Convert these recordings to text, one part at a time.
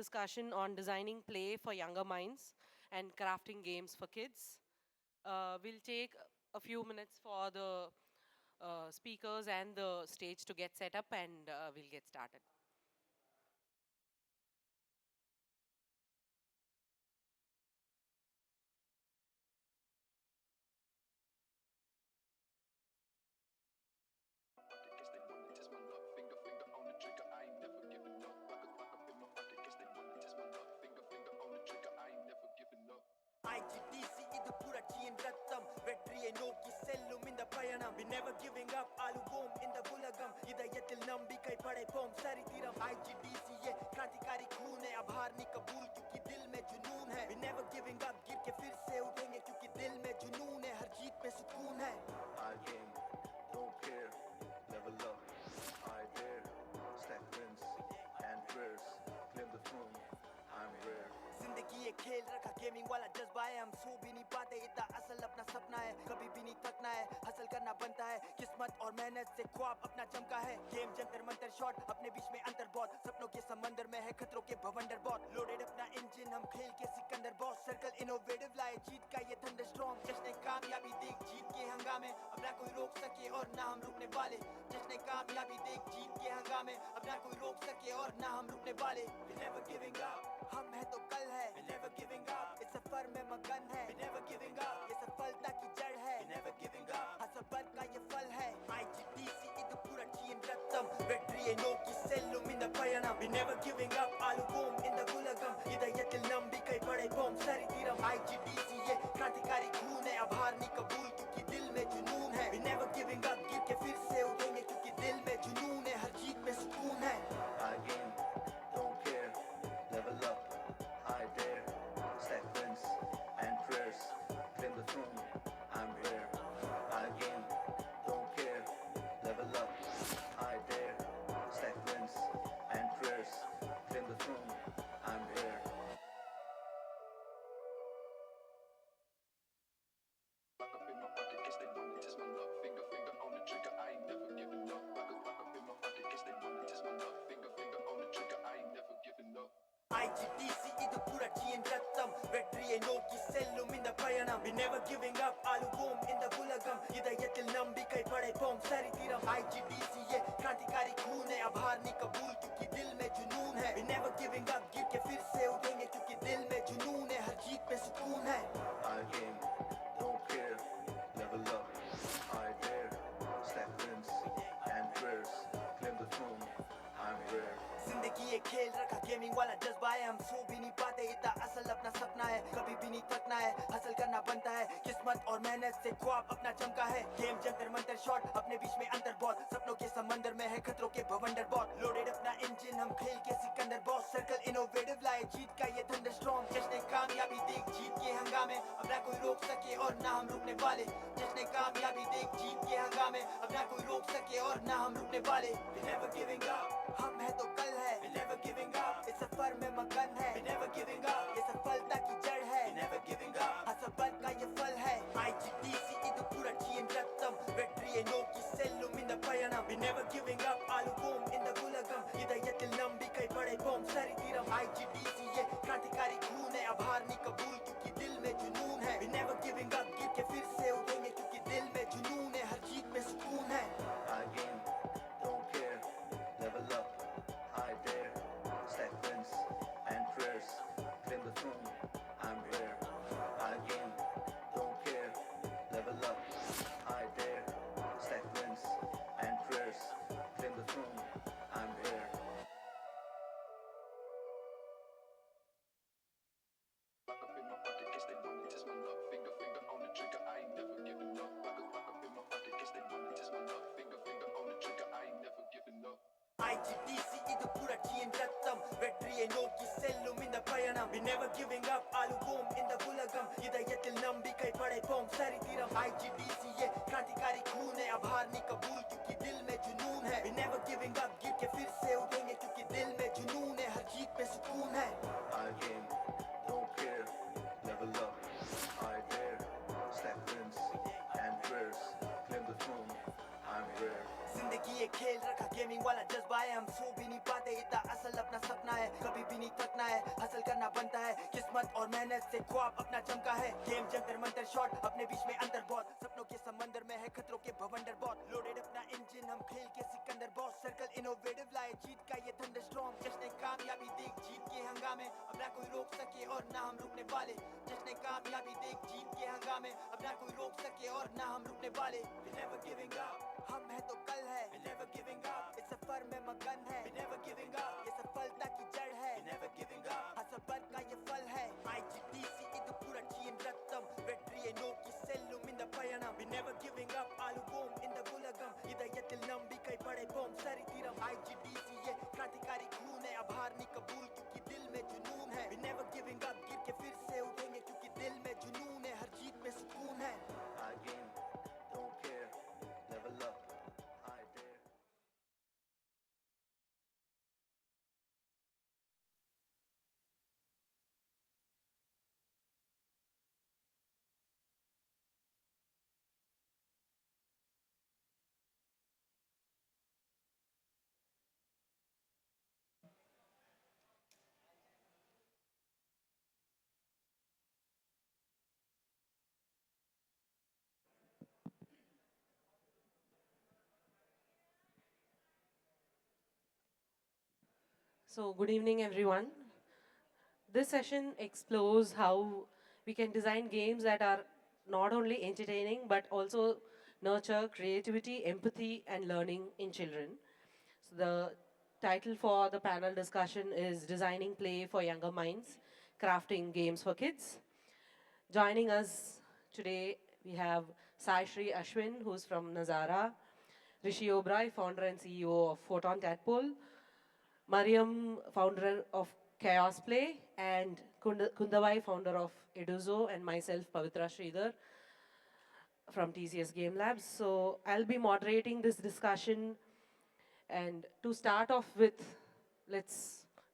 discussion on designing play for younger minds and crafting games for kids. We'll take a few minutes for the speakers and the stage to get set up, and we'll get started. IGDC ಇದು ಪೂರ ಚೀನ್ ರಕ್ತಂ வெற்றியை நோக்கி செல்லும் இந்த பயணம் we never giving up ஆளுவோம் இந்த உலகம் இதயத்தில் நம்பிக்கை படைப்போம் சரித்திரம் IGDC ये क्रांतिकारी खून है अब हार नहीं कबूल क्योंकि दिल में जुनून है we never giving up गिर के फिर से उठेंगे क्योंकि दिल में जुनून है हर जीत में सुकून है I game, don't care, level up, I dare, stack wins and prayers, claim the throne, I'm rare. जिंदगी एक खेल रखा गेमिंग वाला जज्बा है हम सो भी नहीं पाते इतना असल अपना सपना है कभी भी नहीं थकना है हासिल करना बनता है किस्मत और मेहनत से ख्वाब अपना चमका है गेम जंतर मंतर शॉट अपने बीच में अंतर बहुत सपनों के समंदर में है खतरों के भवंडर बहुत लोडेड अपना इंजन हम खेल के सिकंदर बॉस सर्कल इनोवेटिव लाए जीत का ये थंडर स्टॉर्म जश्न कामयाबी देख जीत के हंगामे अब ना कोई रोक सके और ना हम रुकने वाले जश्न कामयाबी देख जीत के हंगामे अब ना कोई रोक सके और ना हम रुकने वाले we never giving up हम है तो कल है we never giving up इस सफर में मगन है we never giving up ये सफलता की जड़ है we never giving up हर सबर का ये फल है IGDC ಇದು ಪೂರ ಚೀನ್ ರಕ್ತಂ வெற்றியை நோக்கி செல்லும் இந்த பயணம் we never giving up ஆளுவோம் இந்த உலகம் இதயத்தில் நம்பிக்கை படைப்போம் சரித்திரம் IGDC ये क्रांतिकारी खून है अब हार नहीं कबूल क्योंकि दिल में जुनून है we never giving up गिर के फिर से उठेंगे क्योंकि दिल में जुनून है हर जीत में सुकून है I game, don't care, level up, I dare, stack wins and prayers, claim the throne, I'm rare. I game, don't care, level up, I dare, stack wins and prayers, claim the throne, I'm rare. IGDC ಇದು ಪೂರ ಚೀನ್ ರಕ್ತಂ வெற்றியை நோக்கி செல்லும் இந்த பயணம் we never giving up ஆளுவோம் இந்த உலகம் இதயத்தில் நம்பிக்கை படைப்போம் சரித்திரம் IGDC ये क्रांतिकारी खून है अब हार नहीं कबूल क्योंकि दिल में जुनून है we never giving up गिर के फिर से उठेंगे क्योंकि दिल में जुनून है हर जीत में सुकून है I game, don't care, level up, I dare, stack wins and prayers, claim the throne, I'm rare. जिंदगी एक खेल रखा गेमिंग वाला जज्बा है हम सो भी नहीं पाते इतना असल अपना सपना है कभी भी नहीं थकना है हासिल करना बनता है किस्मत और मेहनत से ख्वाब अपना चमका है गेम जंतर मंतर शॉट अपने बीच में अंतर बहुत सपनों के समंदर में है खतरों के भवंडर बहुत लोडेड अपना इंजन हम खेल के सिकंदर बॉस सर्कल इनोवेटिव लाए जीत का ये थंडर स्टॉर्म जश्न कामयाबी देख जीत के हंगामे अब ना कोई रोक सके और ना हम रुकने वाले जश्न कामयाबी देख जीत के हंगामे अब ना कोई रोक सके और ना हम रुकने वाले we never giving up हम है तो कल है we never giving up इस सफर में मगन है we never giving up ये सफलता की जड़ है we never giving up हर सबर का ये फल है IGDC ಇದು ಪೂರ ಚೀನ್ ರಕ್ತಂ வெற்றியை நோக்கி செல்லும் இந்த பயணம் we never giving up ஆளுவோம் இந்த உலகம் இதயத்தில் நம்பிக்கை படைப்போம் சரித்திரம் IGDC ये क्रांतिकारी खून है अब हार नहीं कबूल क्योंकि दिल में जुनून है we never giving up गिर के फिर से उठेंगे क्योंकि दिल में जुनून है हर जीत में सुकून है I game, don't care, level up, I dare, stack wins and prayers, claim the throne, I'm rare. I game, don't care, level up, I dare, stack wins and prayers, claim the throne, I'm rare. IGDC ಇದು ಪೂರ ಚೀನ್ ರಕ್ತಂ வெற்றியை நோக்கி செல்லும் இந்த பயணம் we never giving up ஆளுவோம் இந்த உலகம் இதயத்தில் நம்பிக்கை படைப்போம் சரித்திரம் IGDC ये क्रांतिकारी खून है अब हार नहीं कबूल क्योंकि दिल में जुनून है we never giving up गिर के फिर से उठेंगे क्योंकि दिल में जुनून है हर जीत में सुकून है I game, don't care, level up, I dare, stack wins and prayers, claim the throne, I'm rare. जिंदगी जिंदगी एक खेल रखा गेमिंग वाला जज्बा है हम सो भी नहीं पाते इतना असल अपना सपना है कभी भी नहीं थकना है हासिल करना बनता है किस्मत और मेहनत से ख्वाब अपना चमका है गेम जंतर मंतर शॉट अपने बीच में अंतर बहुत सपनों के समंदर में है खतरों के भवंडर बहुत लोडेड अपना इंजन हम खेल के सिकंदर बॉस सर्कल इनोवेटिव लाए जीत का ये थंडरस्टॉर्म जश्न कामयाबी देख जीत के हंगामे अब ना कोई रोक सके और ना हम रुकने वाले जश्न कामयाबी देख जीत के हंगामे अब ना कोई रोक सके और ना हम रुकने वाले we never giving up हम है तो कल है we never giving up इस सफर में मगन है we never giving up ये सफलता की जड़ है we never giving up हसबत का ये फल है IGDC ಇದು ಪುರಚಿಯನ್ ರಕ್ತಂ வெற்றியை நோக்கி செல்லும் இந்த பயணம் we never giving up ஆளுவோம் இந்த உலகம் இதயத்தில் நம்பிக்கை படைப்போம் சரித்திரம் IGDC ये क्रांतिकारी खून है अब हार नहीं कबूल क्योंकि दिल में जुनून है we never giving up गिर के फिर से उठेंगे क्योंकि दिल में जुनून है हर जीत में सुकून है I game, don't care, level up, I dare. So, good evening, everyone. This session explores how we can design games that are not only entertaining but also nurture creativity, empathy, and learning in children. So, the title for the panel discussion is Designing Play for Younger Minds, Crafting Games for Kids. Joining us today, we have Saishree Ashwin, who's from Nazara, Hrishi Oberoi, founder and CEO of Photon Tadpole, Mariam, founder of Chaos Play, and Kundavai, founder of Eduzo, and myself, Pavithra Sridhar from TCS Game Labs. So I'll be moderating this discussion. And to start off with, let's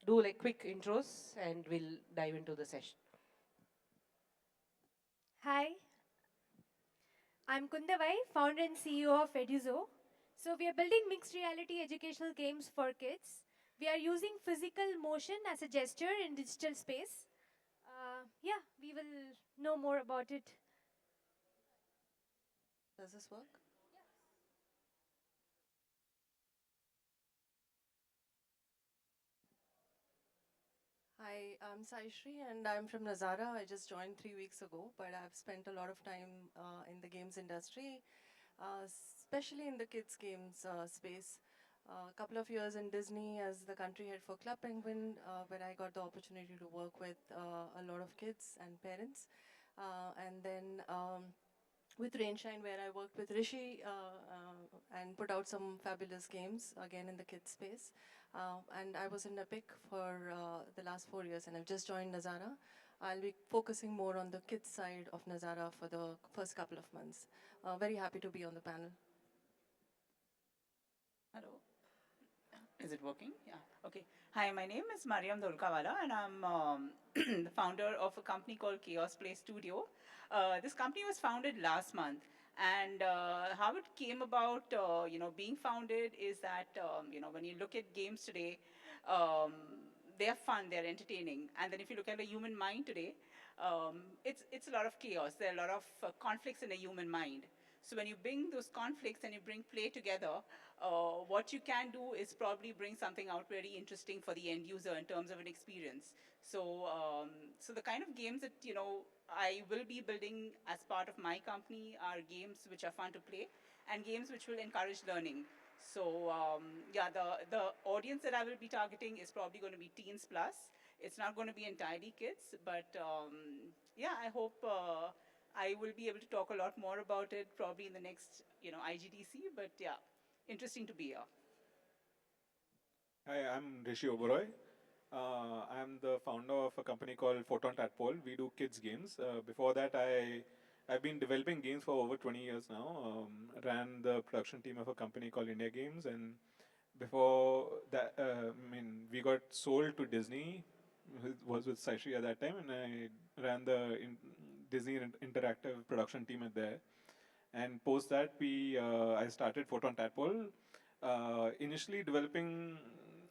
do like quick intros and we'll dive into the session. Hi, I'm Kundavai, founder and CEO of Eduzo. So we are building mixed reality educational games for kids. We are using physical motion as a gesture in digital space. Yeah, we will know more about it. Does this work? Hi, I'm Saishree and I'm from Nazara. I just joined 3 weeks ago, but I've spent a lot of time in the games industry, especially in the kids' games space. A couple of years in Disney as the country head for Club Penguin, where I got the opportunity to work with a lot of kids and parents. And then with Rainshine, where I worked with Hrishi and put out some fabulous games, again in the kids space. And I was in Epic for the last 4 years, and I've just joined Nazara. I'll be focusing more on the kids side of Nazara for the first couple of months. Very happy to be on the panel. Hello. Is it working? Yeah. Okay. Hi, my name is Mariam Dholkawala, and I'm the founder of a company called Chaos Play Studio. This company was founded last month, and how it came about, being founded is that, when you look at games today, um, they're fun, they're entertaining, and then if you look at the human mind today, it's a lot of chaos. There are a lot of conflicts in the human mind. So when you bring those conflicts and you bring play together, what you can do is probably bring something out very interesting for the end user in terms of an experience. So the kind of games that I will be building as part of my company are games which are fun to play and games which will encourage learning. So yeah, the audience that I will be targeting is probably going to be teens plus. It's not going to be entirely kids, but yeah, I hope I will be able to talk a lot more about it probably in the next, IGDC. But yeah, interesting to be here. Hi, I'm Hrishi Oberoi. I'm the founder of a company called Photon Tadpole. We do kids games. Before that, I've been developing games for over 20 years now. Ran the production team of a company called Indiagdc, and before that, we got sold to Disney. Was with Saishree at that time, and I ran the Disney interactive production team at there. And post that, I started Photon Tadpole. initially developing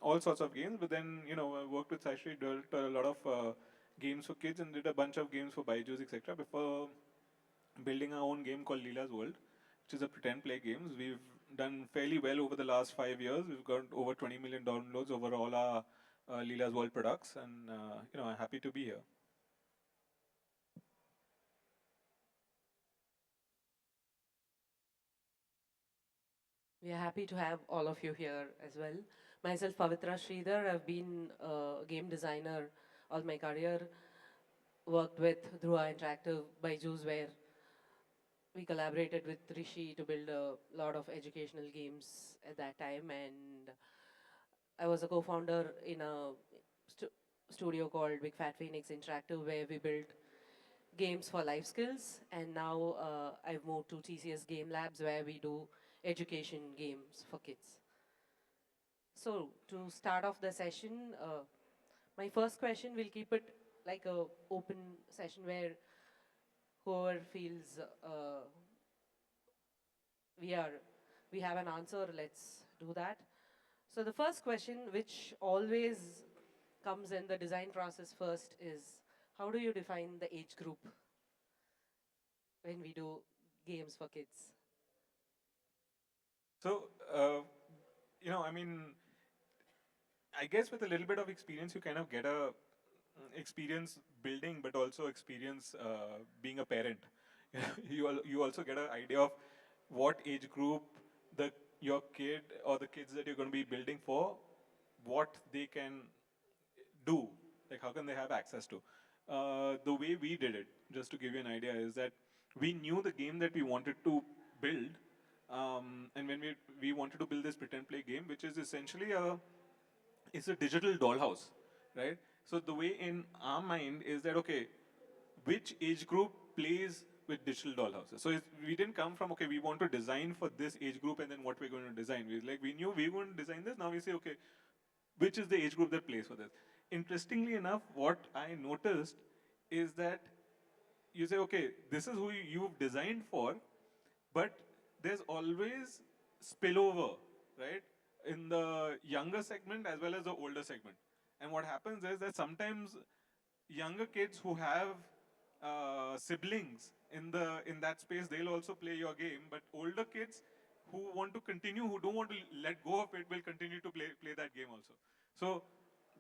all sorts of games, but then, I worked with Saishree, developed a lot of games for kids and did a bunch of games for Byju's, etc. before building our own game called Leela's World, which is a pretend play games. We've done fairly well over the last 5 years. We've got over 20 million downloads over all our Leela's World products, and I'm happy to be here. We are happy to have all of you here as well. Myself, Pavithra Sridhar, I've been a game designer all my career, worked with Dhruva Interactive by Juice, where we collaborated with Hrishi to build a lot of educational games at that time. And I was a co-founder in a studio called Big Fat Phoenix Interactive, where we built games for life skills. And now I've moved to TCS Game Labs, where we do education games for kids. So to start off the session, my first question, we'll keep it like a open session where whoever feels we have an answer, let's do that. So the first question, which always comes in the design process first, is how do you define the age group when we do games for kids? So, I guess with a little bit of experience, you kind of get a experience building, but also experience being a parent. You also get an idea of what age group your kid or the kids that you're going to be building for, what they can do, like how can they have access to. The way we did it, just to give you an idea, is that we knew the game that we wanted to build, and when we wanted to build this pretend play game, which is essentially it's a digital dollhouse, right? So the way in our mind is that, okay, which age group plays with digital dollhouses? So we didn't come from, okay, we want to design for this age group and then what we're going to design. We knew we were going to design this. Now we say, okay, which is the age group that plays for this? Interestingly enough, what I noticed is that you say, okay, this is who you've designed for, but there's always spillover, right? In the younger segment as well as the older segment. And what happens is that sometimes younger kids who have siblings in that space, they'll also play your game. But older kids who want to continue, who don't want to let go of it, will continue to play that game also. So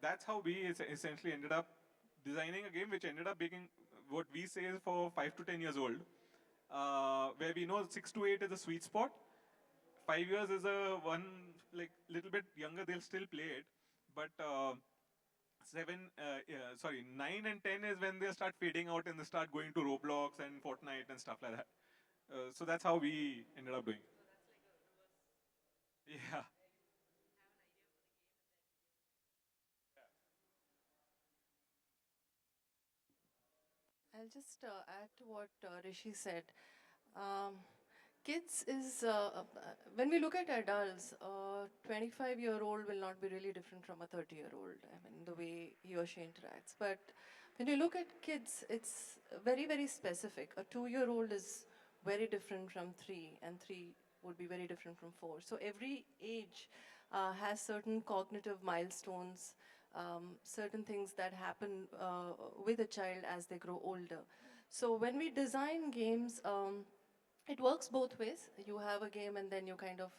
that's how we essentially ended up designing a game which ended up being what we say is for 5 to 10 years old, where we know 6 to 8 is a sweet spot. 5 years is a one, like little bit younger, they'll still play it, but 9 and 10 is when they start fading out and they start going to Roblox and Fortnite and stuff like that. So that's how we ended up doing. Yeah. I'll just add to what Rishi said. Um, Kids is, when we look at adults, a 25-year-old will not be really different from a 30-year-old. I mean, the way he or she interacts. But when you look at kids, it's very, very specific. A 2-year-old is very different from 3, and 3 would be very different from 4. So every age has certain cognitive milestones, certain things that happen with a child as they grow older. So when we design games, it works both ways. You have a game and then you kind of,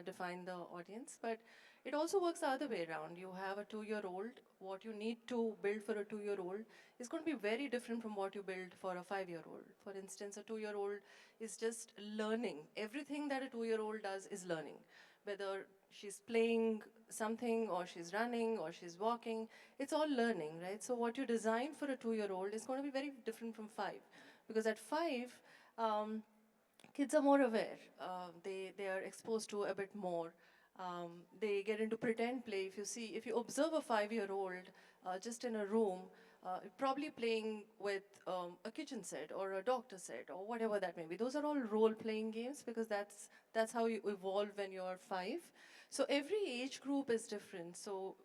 define the audience. But it also works the other way around. You have a 2-year-old. What you need to build for a 2-year-old is going to be very different from what you build for a 5-year-old. For instance, a 2-year-old is just learning. Everything that a 2-year-old does is learning. Whether she's playing something or she's running or she's walking, it's all learning, right? So what you design for a 2-year-old is going to be very different from 5. Because at 5, kids are more aware. They are exposed to a bit more. They get into pretend play. If you observe a 5-year-old just in a room, probably playing with a kitchen set or a doctor set or whatever that may be. Those are all role-playing games because that's how you evolve when you're 5. So every age group is different. So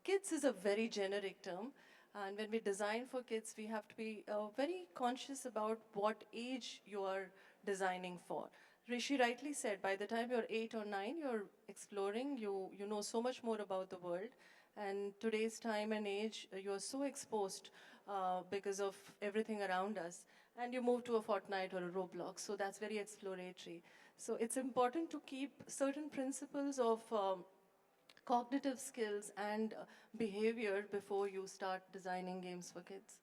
kids is a very generic term. And when we design for kids, we have to be very conscious about what age you are designing for, Hrishi rightly said, by the time you're 8 or 9, you're exploring, you know so much more about the world. And today's time and age, you're so exposed because of everything around us. And you move to a Fortnite or a Roblox, so that's very exploratory. So it's important to keep certain principles of cognitive skills and behavior before you start designing games for kids.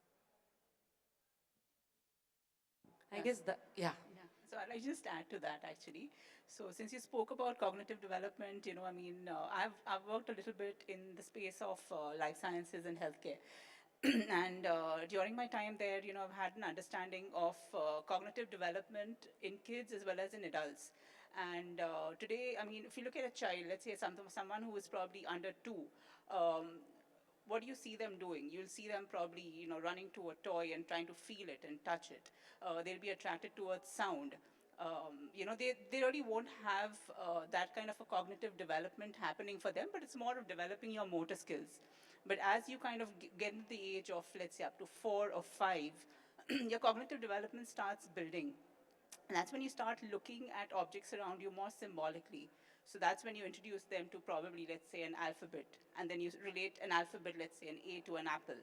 I guess that, yeah. Yeah. So I'll just add to that actually. So since you spoke about cognitive development, I mean, I've worked a little bit in the space of life sciences and healthcare. And during my time there, I've had an understanding of cognitive development in kids as well as in adults. And today, I mean, if you look at a child, let's say someone who is probably under 2, what do you see them doing? You'll see them probably, running to a toy and trying to feel it and touch it. They'll be attracted towards sound. They really won't have that kind of a cognitive development happening for them, but it's more of developing your motor skills. But as you kind of get into the age of, let's say, up to 4 or 5, your cognitive development starts building. And that's when you start looking at objects around you more symbolically. So that's when you introduce them to probably, let's say, an alphabet. And then you relate an alphabet, let's say, an A to an apple.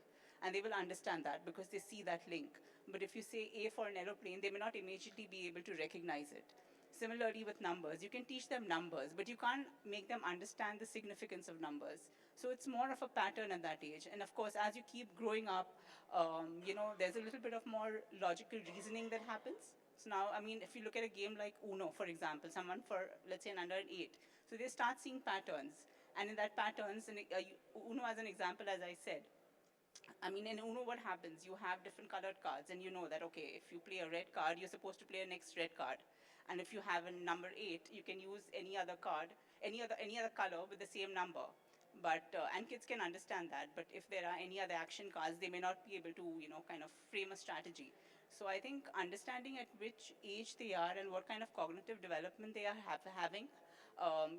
And they will understand that because they see that link. But if you say A for an aeroplane, they may not immediately be able to recognize it. Similarly with numbers, you can teach them numbers, but you can't make them understand the significance of numbers. So it's more of a pattern at that age. And of course, as you keep growing up, there's a little bit of more logical reasoning that happens. So now, I mean, if you look at a game like Uno, for example, someone for, let's say, an under 8, so they start seeing patterns. And in that patterns, Uno as an example, as I said, I mean, in Uno, what happens? You have different colored cards, and you know that, okay, if you play a red card, you're supposed to play a next red card. And if you have a number 8, you can use any other card, any other color with the same number. But and kids can understand that. But if there are any other action cards, they may not be able to, kind of frame a strategy. So I think understanding at which age they are and what kind of cognitive development they are having,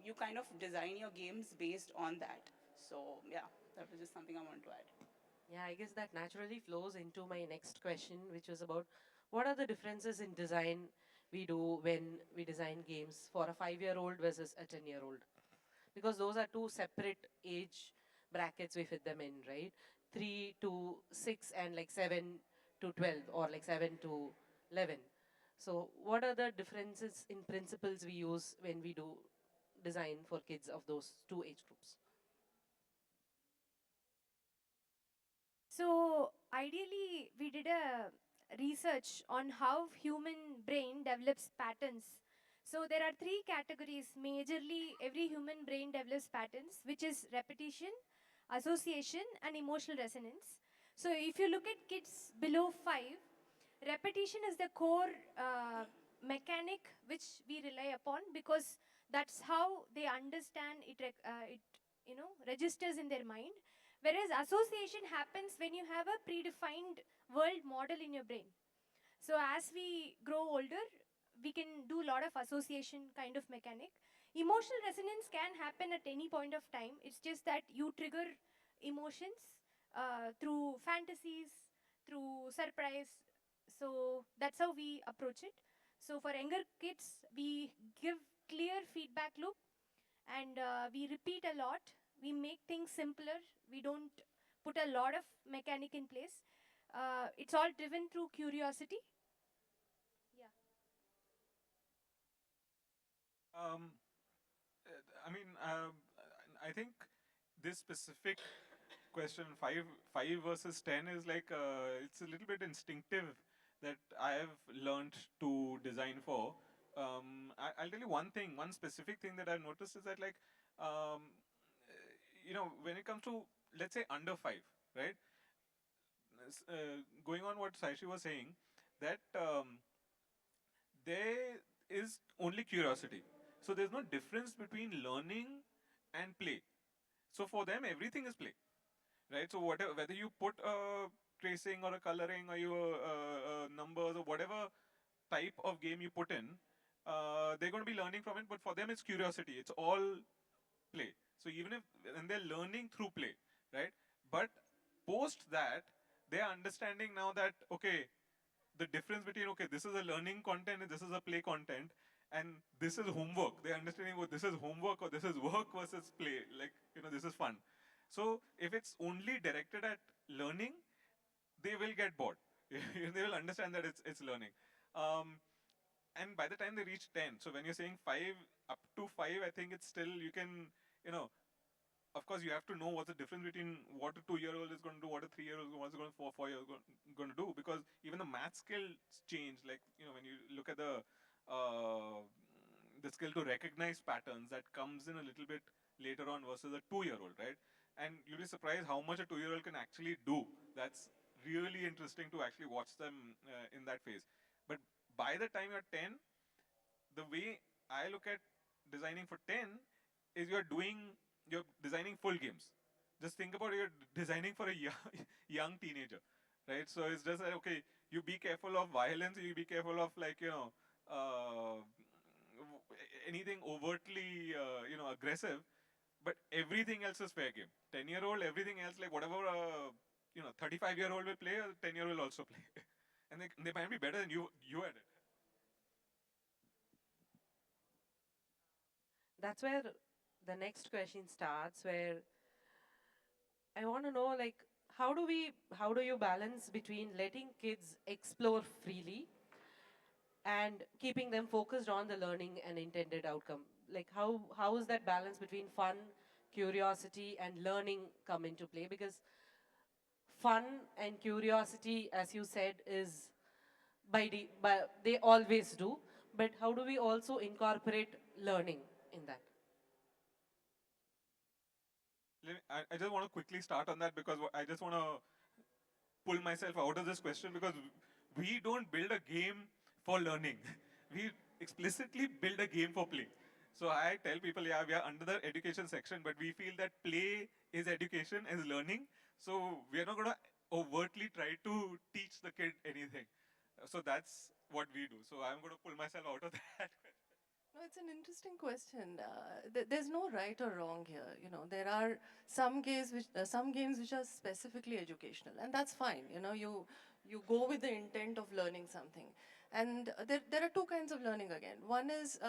you kind of design your games based on that. So yeah, that was just something I wanted to add. Yeah, I guess that naturally flows into my next question, which was about what are the differences in design we do when we design games for a 5-year-old versus a 10-year-old? Because those are two separate age brackets we fit them in, right? 3 to 6 and like 7 to 12 or like 7 to 11. So, what are the differences in principles we use when we do design for kids of those two age groups? So ideally, we did a research on how human brain develops patterns. So there are three categories. Majorly, every human brain develops patterns, which is repetition, association, and emotional resonance. So if you look at kids below 5, repetition is the core mechanic which we rely upon because that's how they understand it. It registers in their mind. Whereas association happens when you have a predefined world model in your brain. So as we grow older, we can do a lot of association kind of mechanic. Emotional resonance can happen at any point of time. It's just that you trigger emotions through fantasies, through surprise. So that's how we approach it. So for younger kids, we give clear feedback loop and we repeat a lot. We make things simpler. We don't put a lot of mechanic in place. It's all driven through curiosity. Yeah. Um, I mean, I think this specific question, five versus 10, is like it's a little bit instinctive that I have learned to design for. I'll tell you one specific thing that I've noticed is that like, when it comes to, let's say, under 5, right? Going on what Saishree was saying, that there is only curiosity. So there's no difference between learning and play. So for them, everything is play, right? So whatever, whether you put a tracing or a coloring or you numbers or whatever type of game you put in, they're going to be learning from it. But for them, it's curiosity. It's all play. So even if and they're learning through play, right? But post that, they are understanding now that okay, the difference between okay, this is a learning content and this is a play content, and this is homework. They're understanding, oh, this is homework or this is work versus play. Like, this is fun. So if it's only directed at learning, they will get bored. They will understand that it's learning. Um, and by the time they reach 10, so when you're saying 5, up to 5, I think it's still, you can, you know, of course, you have to know what's the difference between what a 2-year-old is going to do, what a 3-year-old is going to 4-year-old going to do, because even the math skills change. Like, when you look at the skill to recognize patterns, that comes in a little bit later on versus a 2-year-old, right? And you'll be surprised how much a 2-year-old can actually do. That's really interesting to actually watch them in that phase. But by the time you're 10, the way I look at designing for 10 is you're designing full games. Just think about it, you're designing for a young teenager, right? So it's just like, okay, you be careful of violence, you be careful of anything overtly, aggressive, but everything else is fair game. 10-year-old, everything else, like whatever, 35-year-old will play, a 10-year-old will also play. And they might be better than you at it. That's where the next question starts, where I want to know, like, how do you balance between letting kids explore freely and keeping them focused on the learning and intended outcome? Like, how is that balance between fun, curiosity, and learning come into play? Because fun and curiosity, as you said, is by they always do. But how do we also incorporate learning in that? I just want to quickly start on that because I just want to pull myself out of this question, because we don't build a game for learning. We explicitly build a game for play. So I tell people, yeah, we are under the education section, but we feel that play is education, is learning. So we are not going to overtly try to teach the kid anything. So that's what we do. So I'm going to pull myself out of that. No, it's an interesting question. There's no right or wrong here. There are some games which are specifically educational, and that's fine. You go with the intent of learning something, and there are two kinds of learning again. One is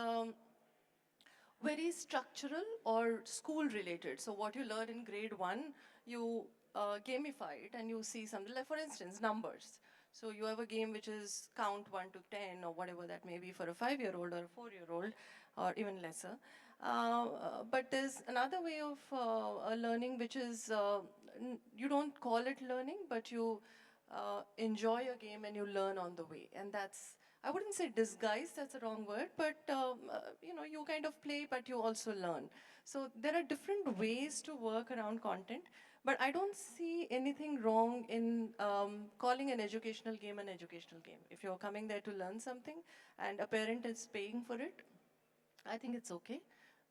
very structural or school related. So what you learn in grade 1, you gamify it and you see something like, for instance, numbers. So you have a game which is count 1 to 10 or whatever that may be for a 5-year-old or a 4-year-old or even lesser. But there's another way of learning which is, you don't call it learning, but you enjoy a game and you learn on the way. And that's, I wouldn't say disguise, that's the wrong word, but you kind of play, but you also learn. So there are different ways to work around content, but I don't see anything wrong in calling an educational game an educational game. If you're coming there to learn something and a parent is paying for it, I think it's okay.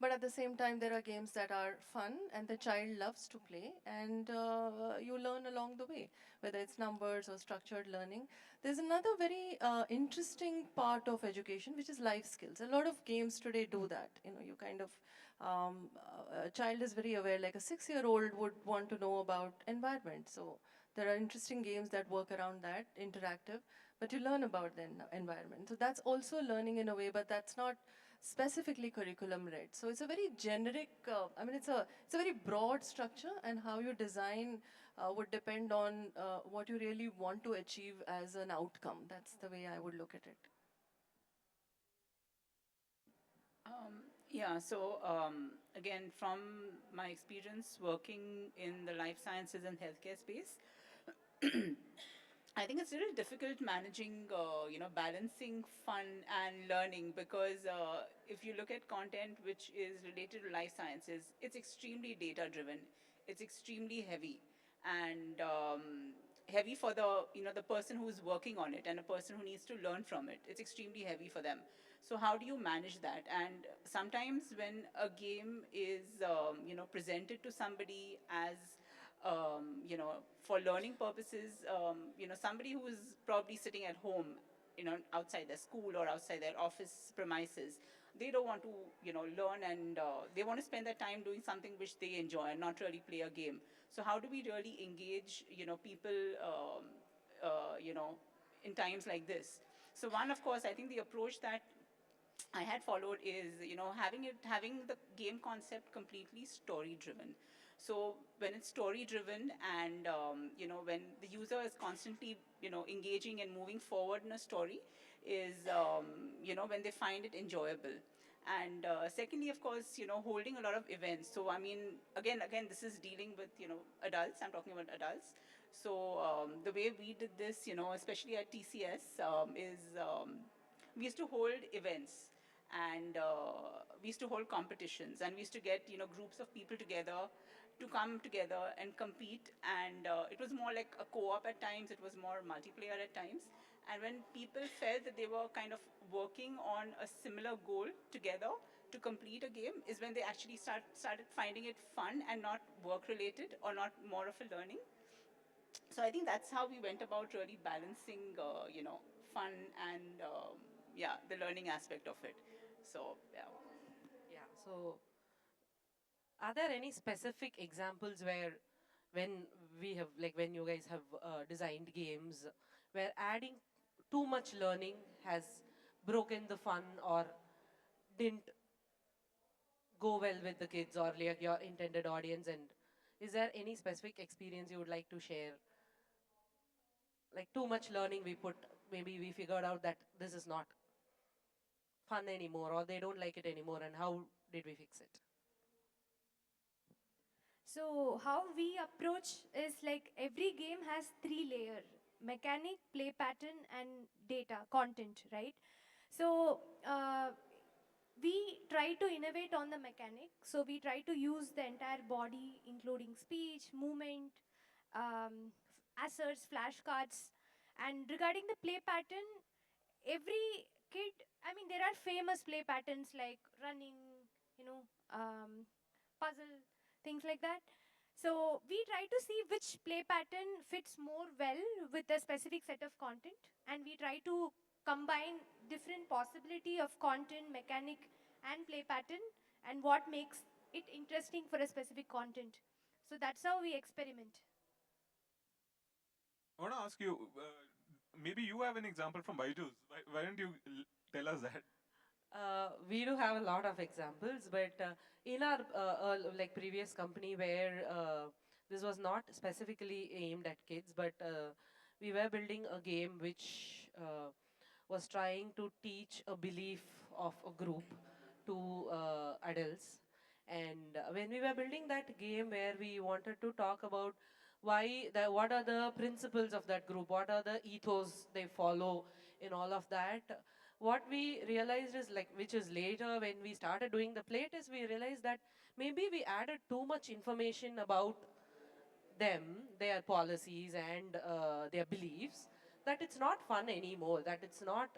But at the same time, there are games that are fun and the child loves to play, and you learn along the way, whether it's numbers or structured learning. There's another very interesting part of education, which is life skills. A lot of games today do that. You kind of, a child is very aware, like a 6-year-old would want to know about environment. So there are interesting games that work around that, interactive, but you learn about the environment. So that's also learning in a way, but that's not specifically curriculum read. So it's a very generic, it's a very broad structure, and how you design would depend on what you really want to achieve as an outcome. That's the way I would look at it. Yeah, so again, from my experience working in the life sciences and healthcare space, I think it's a little difficult managing, balancing fun and learning, because if you look at content which is related to life sciences, it's extremely data driven. It's extremely heavy, and heavy for the person who's working on it and a person who needs to learn from it. It's extremely heavy for them. So how do you manage that? And sometimes when a game is, presented to somebody as for learning purposes, somebody who is probably sitting at home, outside their school or outside their office premises, they don't want to, learn, and they want to spend their time doing something which they enjoy and not really play a game. So how do we really engage, people, in times like this? So one, of course, I think the approach that I had followed is, having the game concept completely story driven. So when it's story driven, and when the user is constantly engaging and moving forward in a story, is when they find it enjoyable. And secondly, of course, holding a lot of events. So I mean, again, this is dealing with adults. I'm talking about adults. So the way we did this, especially at TCS, is we used to hold events, and we used to hold competitions, and we used to get groups of people together to come together and compete. And it was more like a co-op at times, it was more multiplayer at times. And when people felt that they were kind of working on a similar goal together to complete a game, is when they actually started finding it fun and not work related, or not more of a learning. So I think that's how we went about really balancing fun and yeah, the learning aspect of it. So yeah. Yeah. So, are there any specific examples where, when when you guys have designed games, where adding too much learning has broken the fun or didn't go well with the kids or like your intended audience? And is there any specific experience you would like to share? Like too much learning we put, maybe we figured out that this is not fun anymore or they don't like it anymore, and how did we fix it? So how we approach is like every game has three layer: mechanic, play pattern, and data content, right? So we try to innovate on the mechanic. So we try to use the entire body, including speech, movement, asserts, flashcards. And regarding the play pattern, every kid, I mean, there are famous play patterns like running, you know, puzzle, things like that. So we try to see which play pattern fits more well with a specific set of content, and we try to combine different possibility of content, mechanic, and play pattern, and what makes it interesting for a specific content. So that's how we experiment. I want to ask you, maybe you have an example from Byju's. Why don't you tell us that? We do have a lot of examples, but in our like previous company where this was not specifically aimed at kids, but we were building a game which was trying to teach a belief of a group to adults. And when we were building that game, where we wanted to talk about what are the principles of that group, what are the ethos they follow in all of that, what we realized is, like, which is later when we started doing the playtest, we realized that maybe we added too much information about them, their policies and their beliefs, that it's not fun anymore, that it's not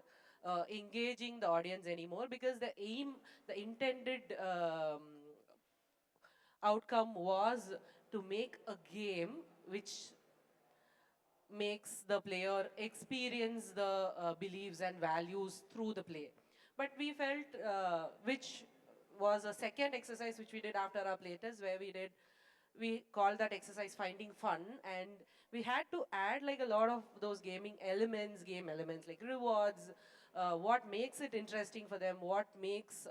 engaging the audience anymore, because the intended outcome was to make a game which makes the player experience the beliefs and values through the play. But we felt, which was a second exercise which we did after our playtest, where we called that exercise finding fun, and we had to add like a lot of those game elements like rewards, what makes it interesting for them, what makes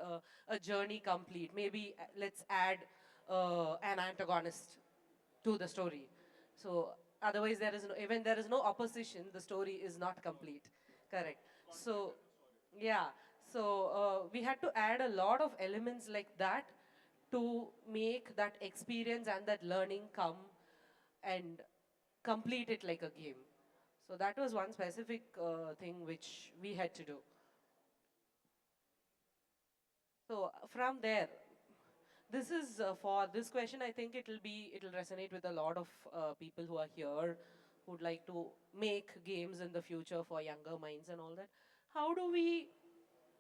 a journey complete. Maybe let's add an antagonist to the story. So otherwise, there is no opposition, the story is not complete. Correct. So yeah, so we had to add a lot of elements like that to make that experience and that learning come and complete it like a game. So that was one specific thing which we had to do. So from there, this is for this question, I think it'll resonate with a lot of people who are here, who'd like to make games in the future for younger minds and all that. How do we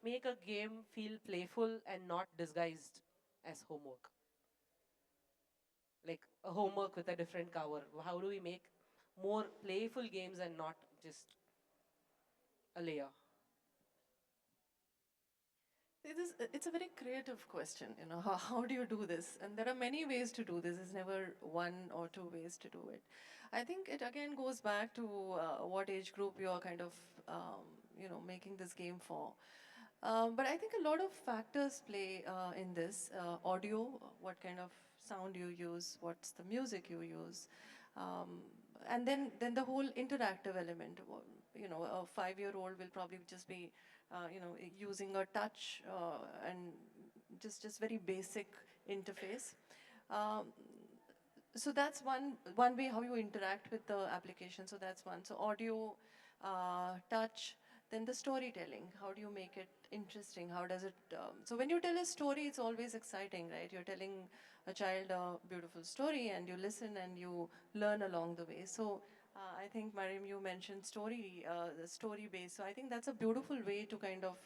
make a game feel playful and not disguised as homework? Like a homework with a different cover. How do we make more playful games and not just a layer? It's a very creative question, how do you do this? And there are many ways to do this. There's never one or two ways to do it. I think it again goes back to what age group you're kind of, making this game for. But I think a lot of factors play in this. Audio, what kind of sound you use, what's the music you use, um, and then the whole interactive element. You know, a 5-year-old will probably just be, using a touch and just very basic interface. Um, so that's one way how you interact with the application. So that's one. So audio, touch, then the storytelling. How do you make it interesting? How does it? So when you tell a story, it's always exciting, right? You're telling a child a beautiful story, and you listen and you learn along the way. So. I think, Mariam, you mentioned the story base. So I think that's a beautiful way to kind of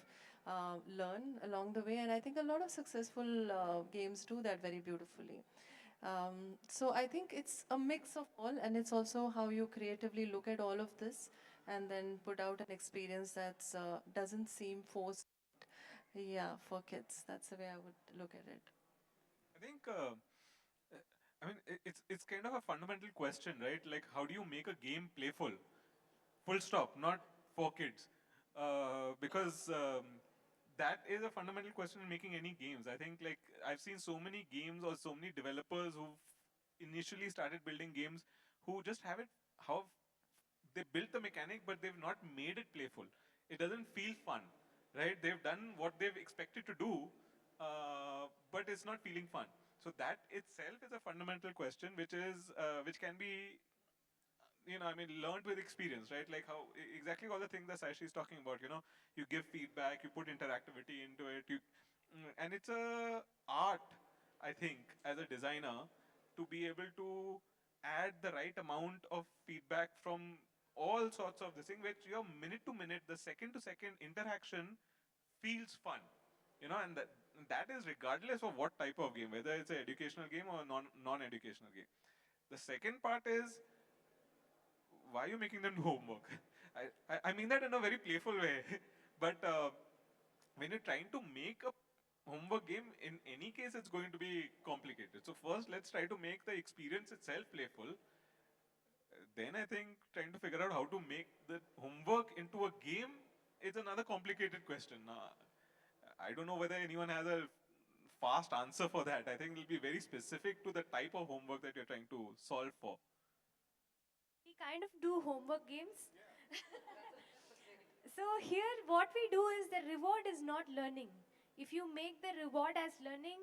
learn along the way. And I think a lot of successful games do that very beautifully. So I think it's a mix of all, and it's also how you creatively look at all of this and then put out an experience that doesn't seem forced. Yeah, for kids. That's the way I would look at it. I think, I mean, it's kind of a fundamental question, right? Like, how do you make a game playful? Full stop, not for kids. Because that is a fundamental question in making any games. I think, like, I've seen so many games or so many developers who've initially started building games who just have it, how they built the mechanic, but they've not made it playful. It doesn't feel fun, right? They've done what they've expected to do, but it's not feeling fun. So that itself is a fundamental question, which can be, I mean, learned with experience, right? Like how exactly all the things that Saishree is talking about. You give feedback, you put interactivity into it, and it's a art, I think, as a designer, to be able to add the right amount of feedback from all sorts of this thing, which your minute to minute, the second to second interaction feels fun. And that is regardless of what type of game, whether it's an educational game or non-educational game. The second part is, why are you making them do homework? I mean that in a very playful way. But when you're trying to make a homework game, in any case, it's going to be complicated. So first, let's try to make the experience itself playful. Then I think trying to figure out how to make the homework into a game is another complicated question. I don't know whether anyone has a fast answer for that. I think it'll be very specific to the type of homework that you're trying to solve for. We kind of do homework games. So here what we do is the reward is not learning. If you make the reward as learning,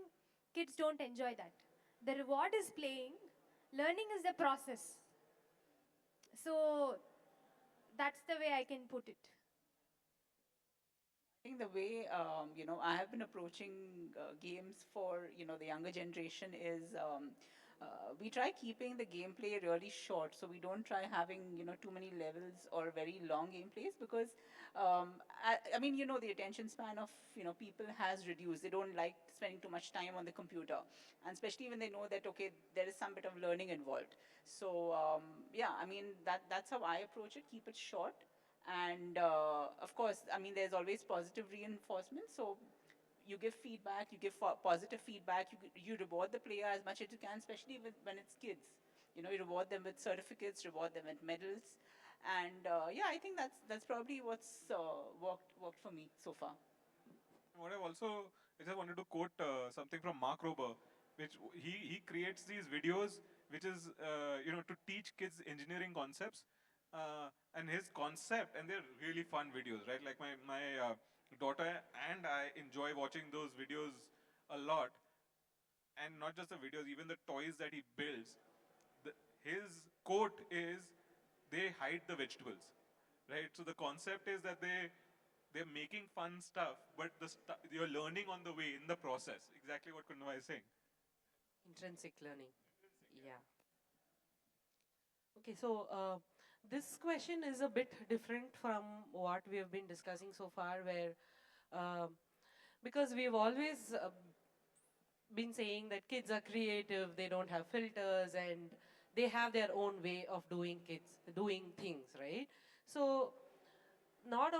kids don't enjoy that. The reward is playing, learning is the process. So that's the way I can put it. I think the way I have been approaching games for the younger generation is we try keeping the gameplay really short, so we don't try having too many levels or very long gameplays because I mean the attention span of people has reduced. They don't like spending too much time on the computer, and especially when they know that okay there is some bit of learning involved. So yeah, I mean that's how I approach it. Keep it short and of course, I mean, there's always positive reinforcement. So you give feedback, you give positive feedback, you reward the player as much as you can, especially when it's kids. You reward them with certificates, reward them with medals. And yeah, I think that's probably what's worked for me so far. What I just wanted to quote something from Mark Rober, which he creates these videos, which is to teach kids engineering concepts, and his concept, and they're really fun videos, right? Like my daughter and I enjoy watching those videos a lot, and not just the videos, even the toys that he builds. His quote is, "They hide the vegetables," right? So the concept is that they're making fun stuff, but you're learning on the way in the process. Exactly what Kundavai is saying. Intrinsic learning. Yeah. Okay, so this question is a bit different from what we have been discussing so far, where um because we've always been saying that kids are creative, they don't have filters, and they have their own way of doing things, right? So not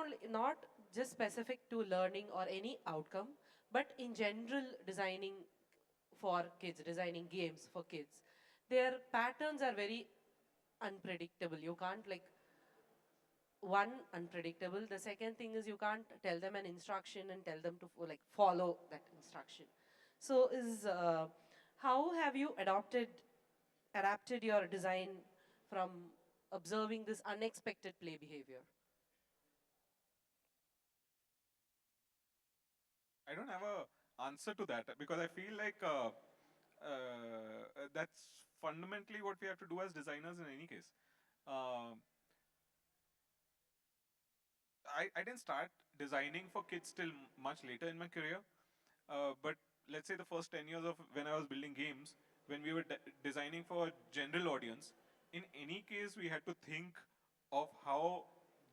just specific to learning or any outcome, but in general designing for kids, designing games for kids, their patterns are very unpredictable. You can't like one, unpredictable. The second thing is you can't tell them an instruction and tell them to like follow that instruction. So how have you adapted your design from observing this unexpected play behavior? I don't have a answer to that because I feel like that's fundamentally what we have to do as designers in any case. Um I didn't start designing for kids till much later in my career. But let's say the first 10 years of when I was building games, when we were designing for a general audience, in any case, we had to think of how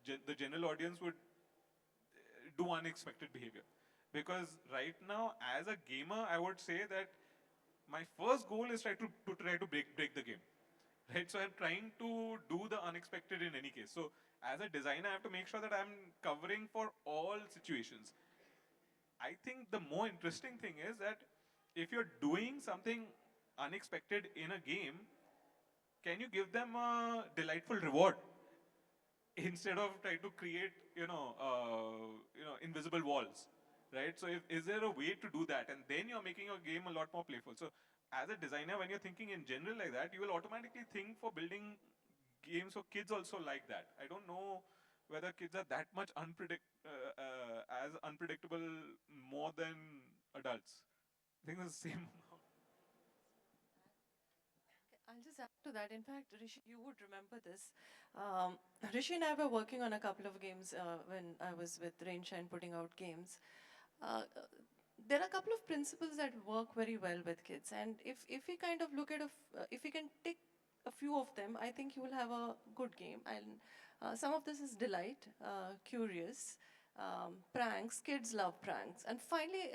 the general audience would do unexpected behavior. Because right now, as a gamer, I would say that my first goal is try to break the game, right? So I'm trying to do the unexpected in any case. So as a designer, I have to make sure that I'm covering for all situations. I think the more interesting thing is that if you're doing something unexpected in a game, can you give them a delightful reward instead of trying to create, invisible walls, right? So is there a way to do that? And then you're making your game a lot more playful. So as a designer, when you're thinking in general like that, you will automatically think for building games for kids also like that. I don't know whether kids are that much as unpredictable more than adults. I think it's the same. I'll just add to that. In fact, Hrishi, you would remember this. Um, Hrishi and I were working on a couple of games when I was with Rainshine putting out games. Uh, uh, there are a couple of principles that work very well with kids, and if we kind of look at if we can take a few of them, I think you will have a good game. And some of this is delight, curious, pranks. Kids love pranks, and finally,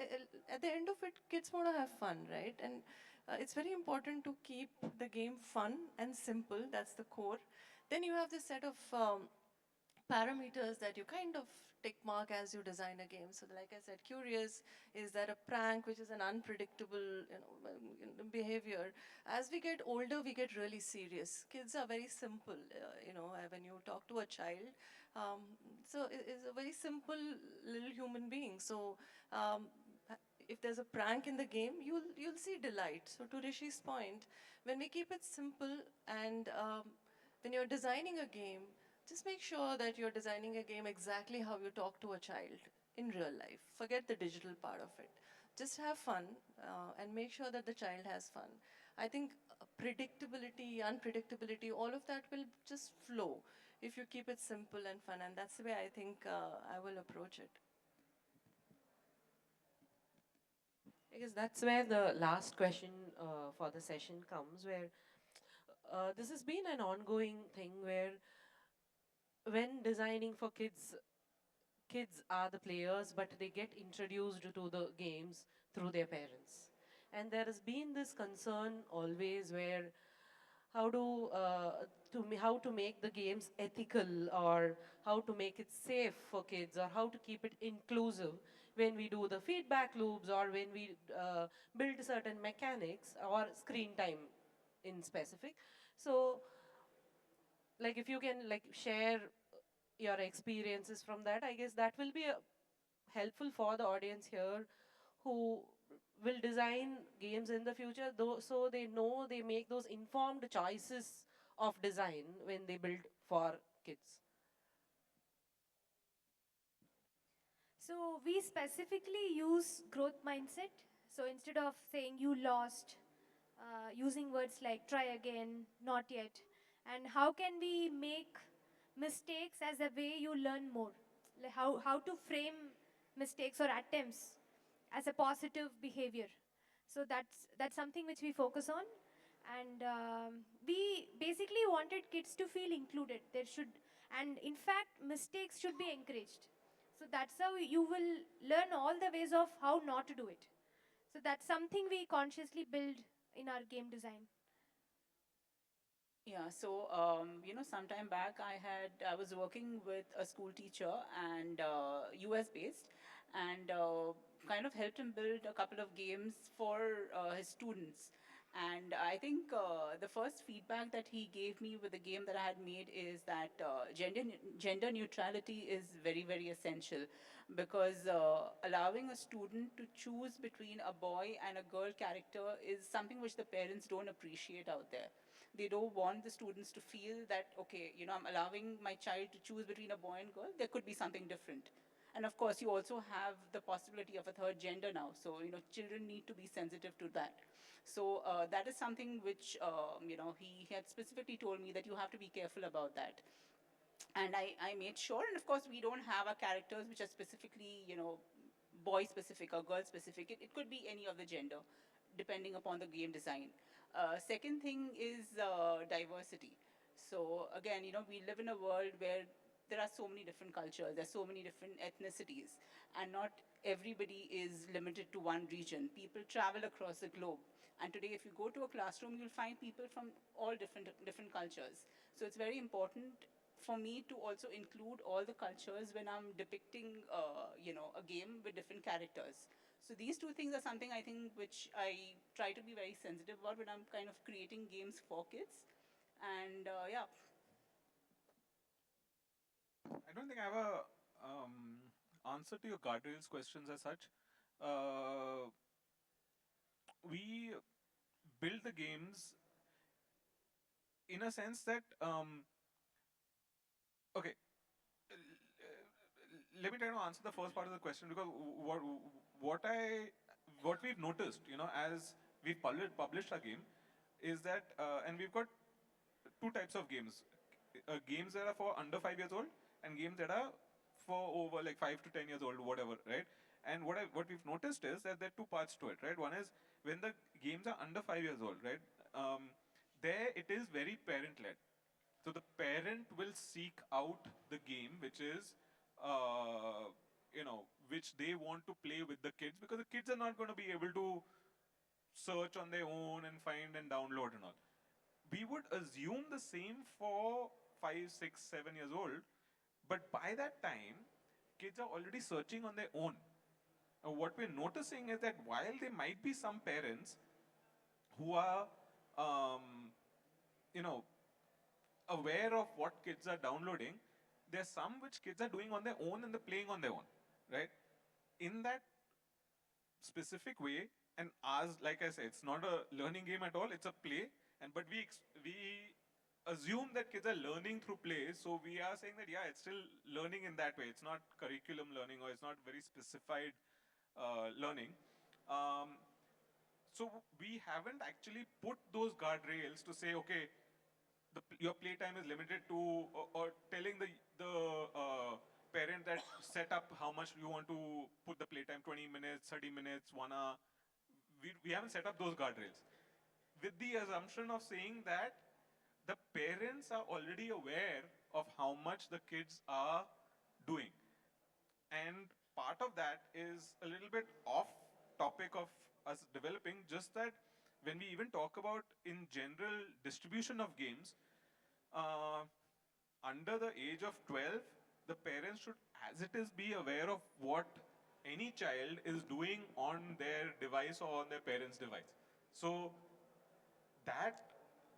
at the end of it, kids want to have fun, right? And it's very important to keep the game fun and simple. That's the core. Then you have this set of parameters that you kind of tick mark as you design a game. So like I said, curious, is that a prank, which is an unpredictable behavior. As we get older, we get really serious. Kids are very simple, when you talk to a child. So is a very simple little human being. So um, if there's a prank in the game, you'll see delight. So to Rishi's point, when we keep it simple and when you're designing a game, just make sure that you're designing a game exactly how you talk to a child in real life. Forget the digital part of it. Just have fun and make sure that the child has fun. I think predictability, unpredictability, all of that will just flow if you keep it simple and fun. And that's the way I think I will approach it. I guess that's where the last question for the session comes, where this has been an ongoing thing where when designing for kids, kids are the players, but they get introduced to the games through their parents. And there has been this concern always where how to make the games ethical, or how to make it safe for kids, or how to keep it inclusive when we do the feedback loops, or when we build certain mechanics or screen time in specific. So like if you can like share your experiences from that, I guess that will be helpful for the audience here who will design games in the future, though, so they know they make those informed choices of design when they build for kids. So we specifically use growth mindset. So instead of saying you lost, using words like try again, not yet, and how can we make mistakes as a way you learn more? Like how to frame mistakes or attempts as a positive behavior. So that's something which we focus on, and we basically wanted kids to feel included. There should, and in fact, mistakes should be encouraged. So that's how you will learn all the ways of how not to do it. So that's something we consciously build in our game design. Yeah, so sometime back I was working with a school teacher and US based, and kind of helped him build a couple of games for his students. And I think the first feedback that he gave me with the game that I had made is that gender neutrality is very, very essential, because allowing a student to choose between a boy and a girl character is something which the parents don't appreciate out there. They don't want the students to feel that, okay, I'm allowing my child to choose between a boy and girl. There could be something different. And of course, you also have the possibility of a third gender now. So, children need to be sensitive to that. So that is something which, he had specifically told me that you have to be careful about that. And I made sure, and of course, we don't have our characters which are specifically, boy specific or girl specific. It could be any of the gender, depending upon the game design. Second thing is diversity. So again, we live in a world where there are so many different cultures, there's so many different ethnicities, and not everybody is limited to one region. People travel across the globe. And today, if you go to a classroom, you'll find people from all different cultures. So it's very important for me to also include all the cultures when I'm depicting, a game with different characters. So these two things are something I think which I try to be very sensitive about when I'm kind of creating games for kids. And yeah. I don't think I have a answer to your guardrails questions as such. Uh, we build the games in a sense that okay. Let me try to answer the first part of the question, because what I what we've noticed, as we've published our game, is that and we've got two types of games: games that are for under 5 years old, and games that are for over like 5 to 10 years old, whatever, right? And what we've noticed is that there are two parts to it, right? One is when the games are under 5 years old, right? There it is very parent led. So the parent will seek out the game which is, uh, which they want to play with the kids, because the kids are not going to be able to search on their own and find and download and all. We would assume the same for 5, 6, 7 years old, but by that time, kids are already searching on their own. What we're noticing is that while there might be some parents who are, um, you know, aware of what kids are downloading, there's some which kids are doing on their own and they're playing on their own, right? In that specific way, and as like I said, it's not a learning game at all. It's a play, and but we assume that kids are learning through play, so we are saying that yeah, it's still learning in that way. It's not curriculum learning, or it's not very specified learning. Um, so we haven't actually put those guardrails to say, okay, your playtime is limited to, or telling the parent that set up how much you want to put the playtime, 20 minutes, 30 minutes, 1 hour. We haven't set up those guardrails with the assumption of saying that the parents are already aware of how much the kids are doing. And part of that is a little bit off topic of us developing, just that when we even talk about in general distribution of games, uh, under the age of 12, the parents should, as it is, be aware of what any child is doing on their device or on their parents' device. So that,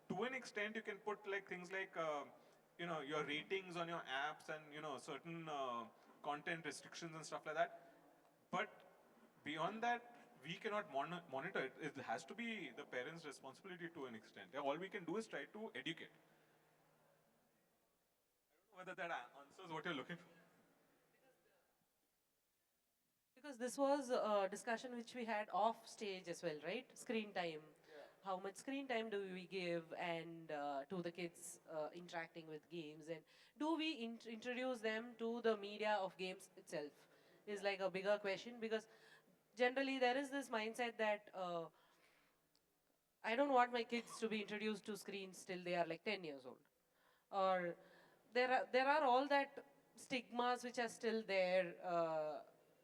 to an extent, you can put like things like, your ratings on your apps and, certain content restrictions and stuff like that. But beyond that, we cannot monitor it. It has to be the parents' responsibility to an extent. Yeah, all we can do is try to educate. Whether that answers what you're looking for. Because this was a discussion which we had off stage as well, right? Screen time. How much screen time do we give and to the kids interacting with games, and do we introduce them to the media of games itself is like a bigger question, because generally there is this mindset that I don't want my kids to be introduced to screens till they are like 10 years old, or there are all that stigmas which are still there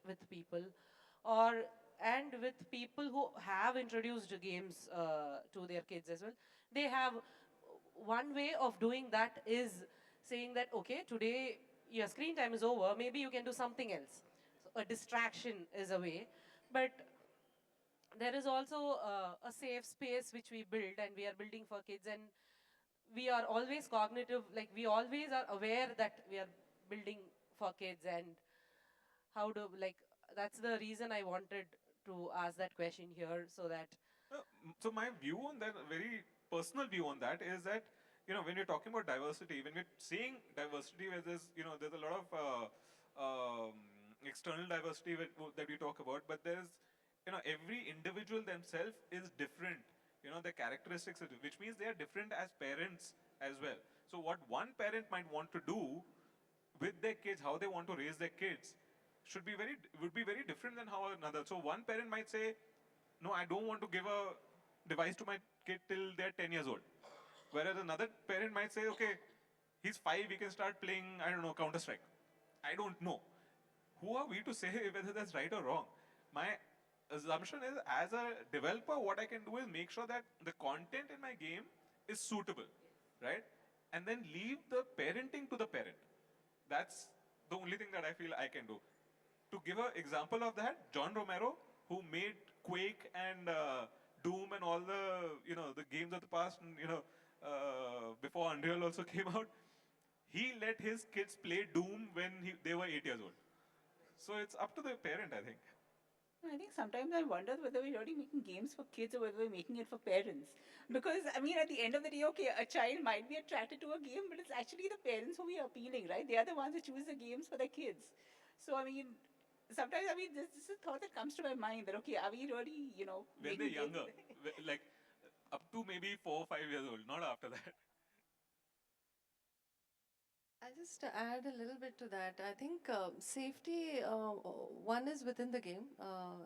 with people, or and with people who have introduced games to their kids as well. They have one way of doing that is saying that okay, today your screen time is over, maybe you can do something else. So a distraction is a way, but there is also a safe space which we build and we are building for kids, and we are always cognitive, like we always are aware that we are building for kids. And how do, like, that's the reason I wanted to ask that question here, so that So my view on that, a very personal view on that, is that when you're talking about diversity, when we're seeing diversity, where there's a lot of external diversity that we talk about, but there's every individual themselves is different. Their characteristics, which means they are different as parents as well. So what one parent might want to do with their kids, how they want to raise their kids, would be very different than how another. So one parent might say, no, I don't want to give a device to my kid till they're 10 years old. Whereas another parent might say, okay, he's 5, he can start playing, I don't know, Counter Strike. I don't know. Who are we to say whether that's right or wrong? My assumption is, as a developer, what I can do is make sure that the content in my game is suitable, right? And then leave the parenting to the parent. That's the only thing that I feel I can do. To give an example of that, John Romero, who made Quake and Doom and all the the games of the past, and before Unreal also came out, he let his kids play Doom when they were 8 years old. So it's up to the parent, I think. I think sometimes I wonder whether we're really making games for kids or whether we're making it for parents. Because, I mean, at the end of the day, okay, a child might be attracted to a game, but it's actually the parents who we are appealing, right? They are the ones who choose the games for their kids. So, I mean, sometimes, I mean, this is a thought that comes to my mind that, okay, are we really, When they're making younger, games? like up to maybe 4 or 5 years old, not after that. I just add a little bit to that. I think safety, one is within the game,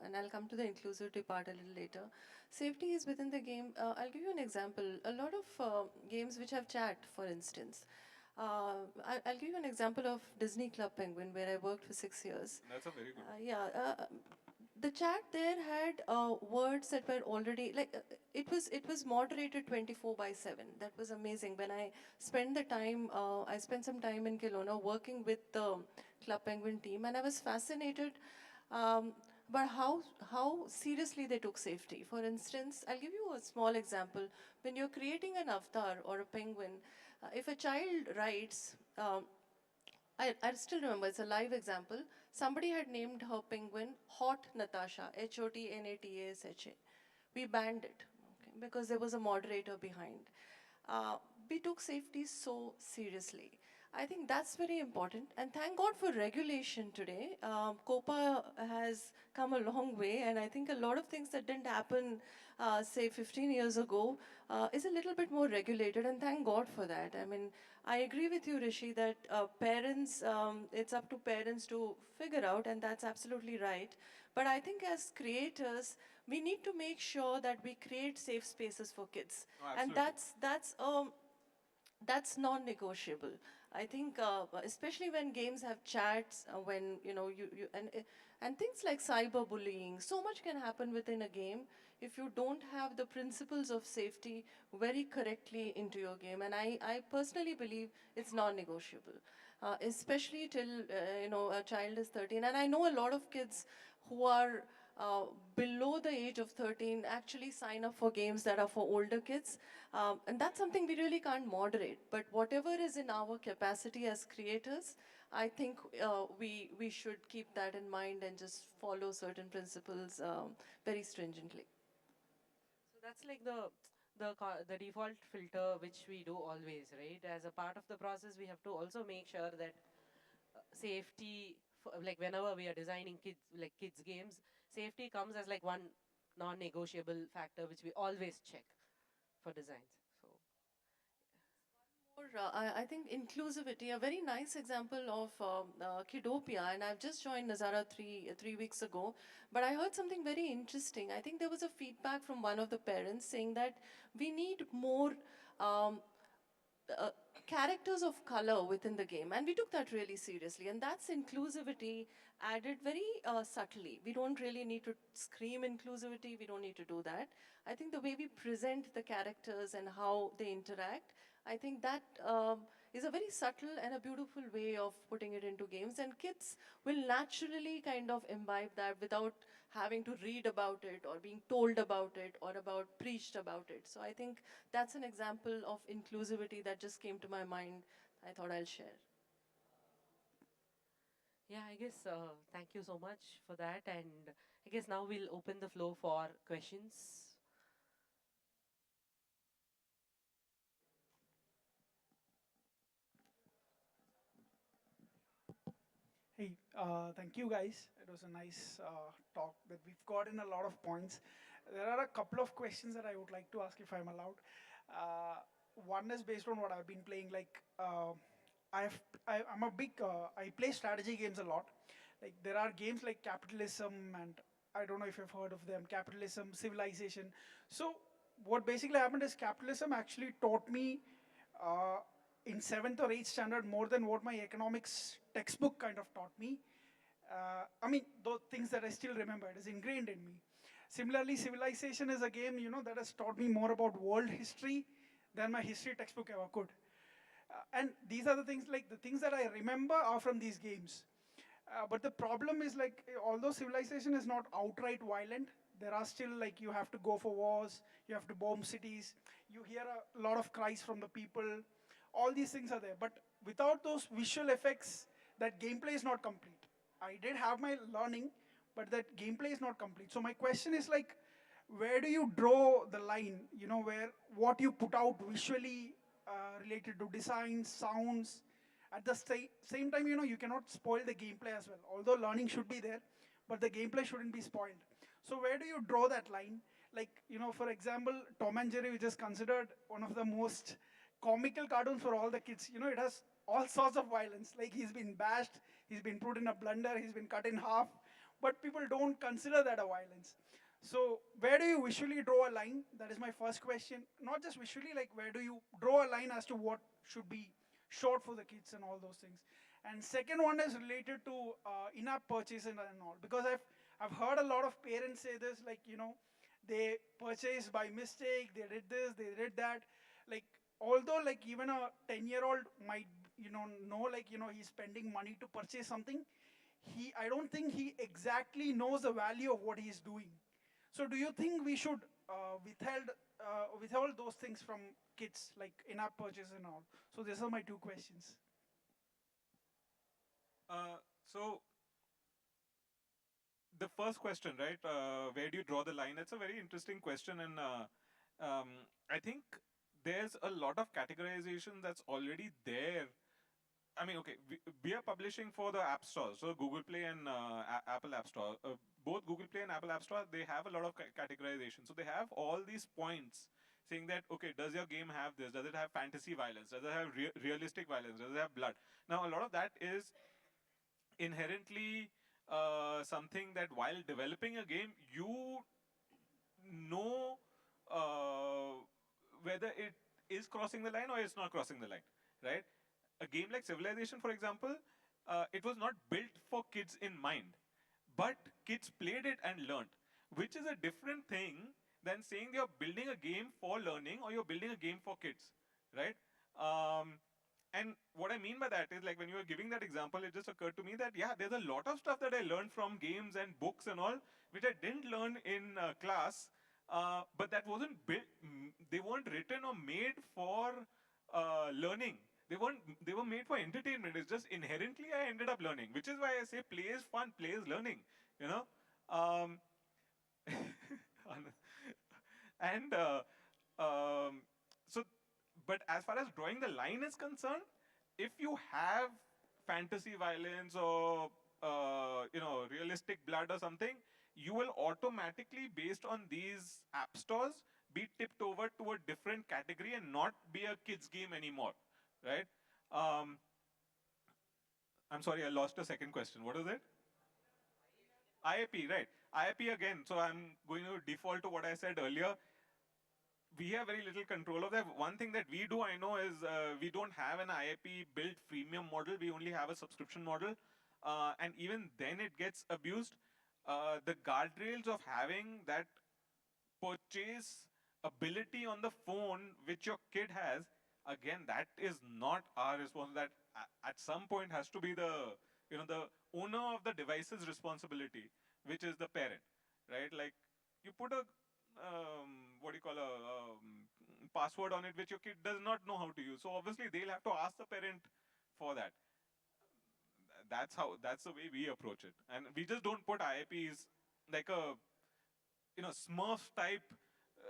and I'll come to the inclusivity part a little later. Safety is within the game. I'll give you an example. A lot of games which have chat, for instance. I'll give you an example of Disney Club Penguin, where I worked for 6 years. That's a very good one. Yeah, the chat there had words that were already like it was moderated 24/7. That was amazing. When I spent the time, I spent some time in Kelowna working with the Club Penguin team, and I was fascinated um, by how seriously they took safety. For instance, I'll give you a small example. When you're creating an avatar or a penguin, if a child writes. I still remember, it's a live example. Somebody had named her penguin Hot Natasha, HOTNATASHA. We banned it, okay, because there was a moderator behind. We took safety so seriously. I think that's very important. And thank God for regulation today. COPA has come a long way, and I think a lot of things that didn't happen, say, 15 years ago, is a little bit more regulated, and thank God for that. I mean, I agree with you, Hrishi, that parents, it's up to parents to figure out, and that's absolutely right. But I think as creators, we need to make sure that we create safe spaces for kids. No, And absolutely. that's non-negotiable. I think, especially when games have chats, when you and things like cyberbullying, so much can happen within a game if you don't have the principles of safety very correctly into your game. And I personally believe it's non-negotiable, especially till a child is 13. And I know a lot of kids who are below the age of 13 actually sign up for games that are for older kids. And that's something we really can't moderate. But whatever is in our capacity as creators, I think we should keep that in mind and just follow certain principles very stringently. so that's like the default filter which we do always, right? As a part of the process, we have to also make sure that safety, like whenever we are designing kids games, safety comes as like one non-negotiable factor which we always check for designs. So Or, I think inclusivity, a very nice example of Kidopia, and I've just joined Nazara three weeks ago, but I heard something very interesting. I think there was a feedback from one of the parents saying that we need more um, uh, characters of color within the game, and we took that really seriously, and that's inclusivity added very subtly. We don't really need to scream inclusivity, we don't need to do that. I think the way we present the characters and how they interact, I think that is a very subtle and a beautiful way of putting it into games. And kids will naturally kind of imbibe that without having to read about it or being told about it or about preached about it. So I think that's an example of inclusivity that just came to my mind. I thought I'll share. Yeah, I guess thank you so much for that. And I guess now we'll open the floor for questions. Hey, thank you guys. It was a nice talk that we've gotten a lot of points. There are a couple of questions that I would like to ask if I'm allowed. Uh, One is based on what I've been playing. Like, I'm a big, I play strategy games a lot. Like, there are games like Capitalism, and I don't know if you've heard of them, Capitalism, Civilization. So, what basically happened is Capitalism actually taught me uh, in seventh or eighth standard more than what my economics textbook kind of taught me. I mean, those things that I still remember, it is ingrained in me. Similarly, Civilization is a game, that has taught me more about world history than my history textbook ever could. And these are the things, like the things that I remember are from these games. But the problem is, like, although Civilization is not outright violent, there are still, like, you have to go for wars, you have to bomb cities, you hear a lot of cries from the people. All these things are there. But without those visual effects, that gameplay is not complete. I did have my learning, but that gameplay is not complete. So my question is, like, where do you draw the line, where what you put out visually related to design, sounds, at the same time, you cannot spoil the gameplay as well. Although learning should be there, but the gameplay shouldn't be spoiled. So where do you draw that line? Like, for example, Tom and Jerry, which is considered one of the most comical cartoons for all the kids. It has all sorts of violence. Like, he's been bashed, he's been put in a blender, he's been cut in half, but people don't consider that a violence. So where do you visually draw a line? That is my first question. Not just visually, like where do you draw a line as to what should be short for the kids and all those things. And second one is related to in-app purchase and all, because I've heard a lot of parents say this, like, they purchased by mistake, they did this, they did that. Like, although, like, even a 10-year-old might, know, like, he's spending money to purchase something, I don't think he exactly knows the value of what he's doing. So do you think we should withhold those things from kids, like in-app purchase and all? So these are my two questions. So the first question, right? Where do you draw the line? It's a very interesting question, and I think there's a lot of categorization that's already there. I mean, okay, we are publishing for the app stores, so Google Play and Apple App Store. Both Google Play and Apple App Store, they have a lot of categorization. So they have all these points saying that, okay, does your game have this? Does it have fantasy violence? Does it have realistic violence? Does it have blood? Now, a lot of that is inherently something that while developing a game, you know whether it is crossing the line or it's not crossing the line, right? A game like Civilization, for example, it was not built for kids in mind, but kids played it and learned, which is a different thing than saying you're building a game for learning or you're building a game for kids, right? And what I mean by that is, like, when you were giving that example, it just occurred to me that, yeah, there's a lot of stuff that I learned from games and books and all, which I didn't learn in class, but that wasn't built, they weren't written or made for learning. They were made for entertainment. It's just inherently I ended up learning, which is why I say play is fun, play is learning, you know? Um, and so, but as far as drawing the line is concerned, if you have fantasy violence or realistic blood or something, you will automatically, based on these app stores, be tipped over to a different category and not be a kids game anymore, right? Um, I'm sorry, I lost a second question. What is it? IAP, right? IAP again. So I'm going to default to what I said earlier. We have very little control of that. One thing that we do, I know, is we don't have an IAP built freemium model. We only have a subscription model. And even then it gets abused. The guardrails of having that purchase ability on the phone, which your kid has, again, that is not our responsibility. That at some point has to be the, the owner of the device's responsibility, which is the parent, right? Like, you put a what do you call a password on it which your kid does not know how to use. So obviously they'll have to ask the parent for that. That's the way we approach it, and we just don't put IIPs like a Smurf type